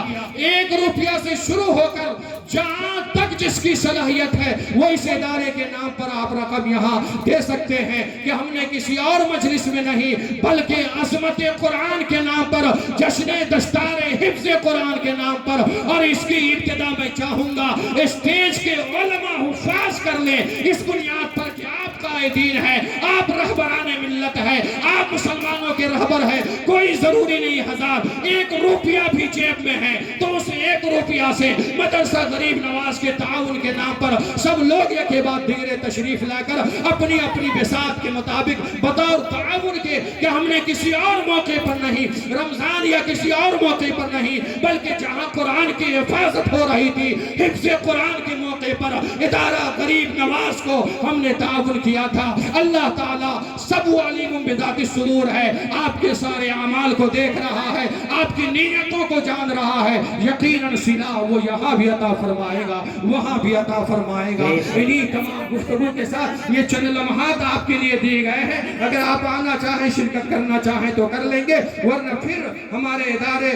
1 روپیہ سے شروع ہو کر جہاں تک جس کی صلاحیت ہے وہ اس ادارے کے نام پر آپ رقم یہاں دے سکتے ہیں، کہ ہم نے کسی اور مجلس میں نہیں بلکہ عظمت قرآن کے نام پر، جشن دستار حفظ قرآن کے نام پر، اور اس کی ابتدا میں چاہوں گا اسٹیج کے علماء حفاظ کر لیں اس بنیاد پر کہ آپ قائدین ہیں، آپ رہبران ملت ہیں، آپ مسلمانوں کے رہبر ہیں، کوئی ضروری نہیں 1000 1 روپیہ بھی جیب میں ہے تو اس 1 روپیہ سے مدرسہ غریب نواز کے تعاون کے نام پر سب لوگ ایک کے بعد دیگر تشریف لا کر اپنی اپنی بساط کے مطابق بطور تعاون کے، کہ ہم نے کسی اور موقع پر نہیں، رمضان یا کسی اور موقع پر نہیں، بلکہ جہاں قرآن کی حفاظت ہو رہی تھی، حفظ قرآن کے موقع پر ادارہ غریب نواز کو ہم نے تعاون کیا تھا۔ اللہ تعالیٰ سب علیم بذات الصدور ہے، آپ کے سارے اعمال کو دیکھ رہا ہے، آپ کی نیتوں کو جان رہا ہے، یقیناً صلہ وہ یہاں بھی عطا فرمائے گا، وہاں بھی عطا فرمائے گا۔ انہی تمام گفتگو کے ساتھ یہ چند لمحات آپ کے لیے دیے گئے ہیں، اگر آپ آنا چاہیں شرکت کرنا چاہیں تو کر لیں گے، ورنہ پھر ہمارے ادارے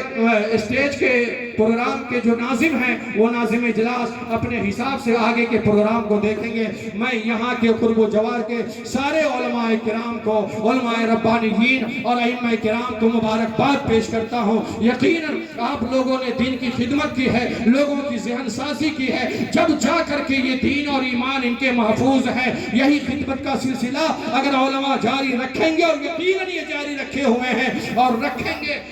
اسٹیج کے پروگرام کے جو ناظم ہیں وہ ناظم اجلاس اپنے حساب سے آگے کے پروگرام کو دیکھیں گے۔ میں یہاں کے قرب و جوار کے سارے علماء کرام کو، علماء ربانیین اور ائمہ کرام کو مبارکباد پیش کرتا ہوں۔ یقیناً آپ لوگوں نے دین کی خدمت کی ہے، لوگوں کی ذہن سازی کی ہے، جب جا کر کے یہ دین اور ایمان ان کے محفوظ ہے۔ یہی خدمت کا سلسلہ اگر علماء جاری رکھیں گے، اور یقیناً یہ جاری رکھے ہوئے ہیں اور رکھیں گے،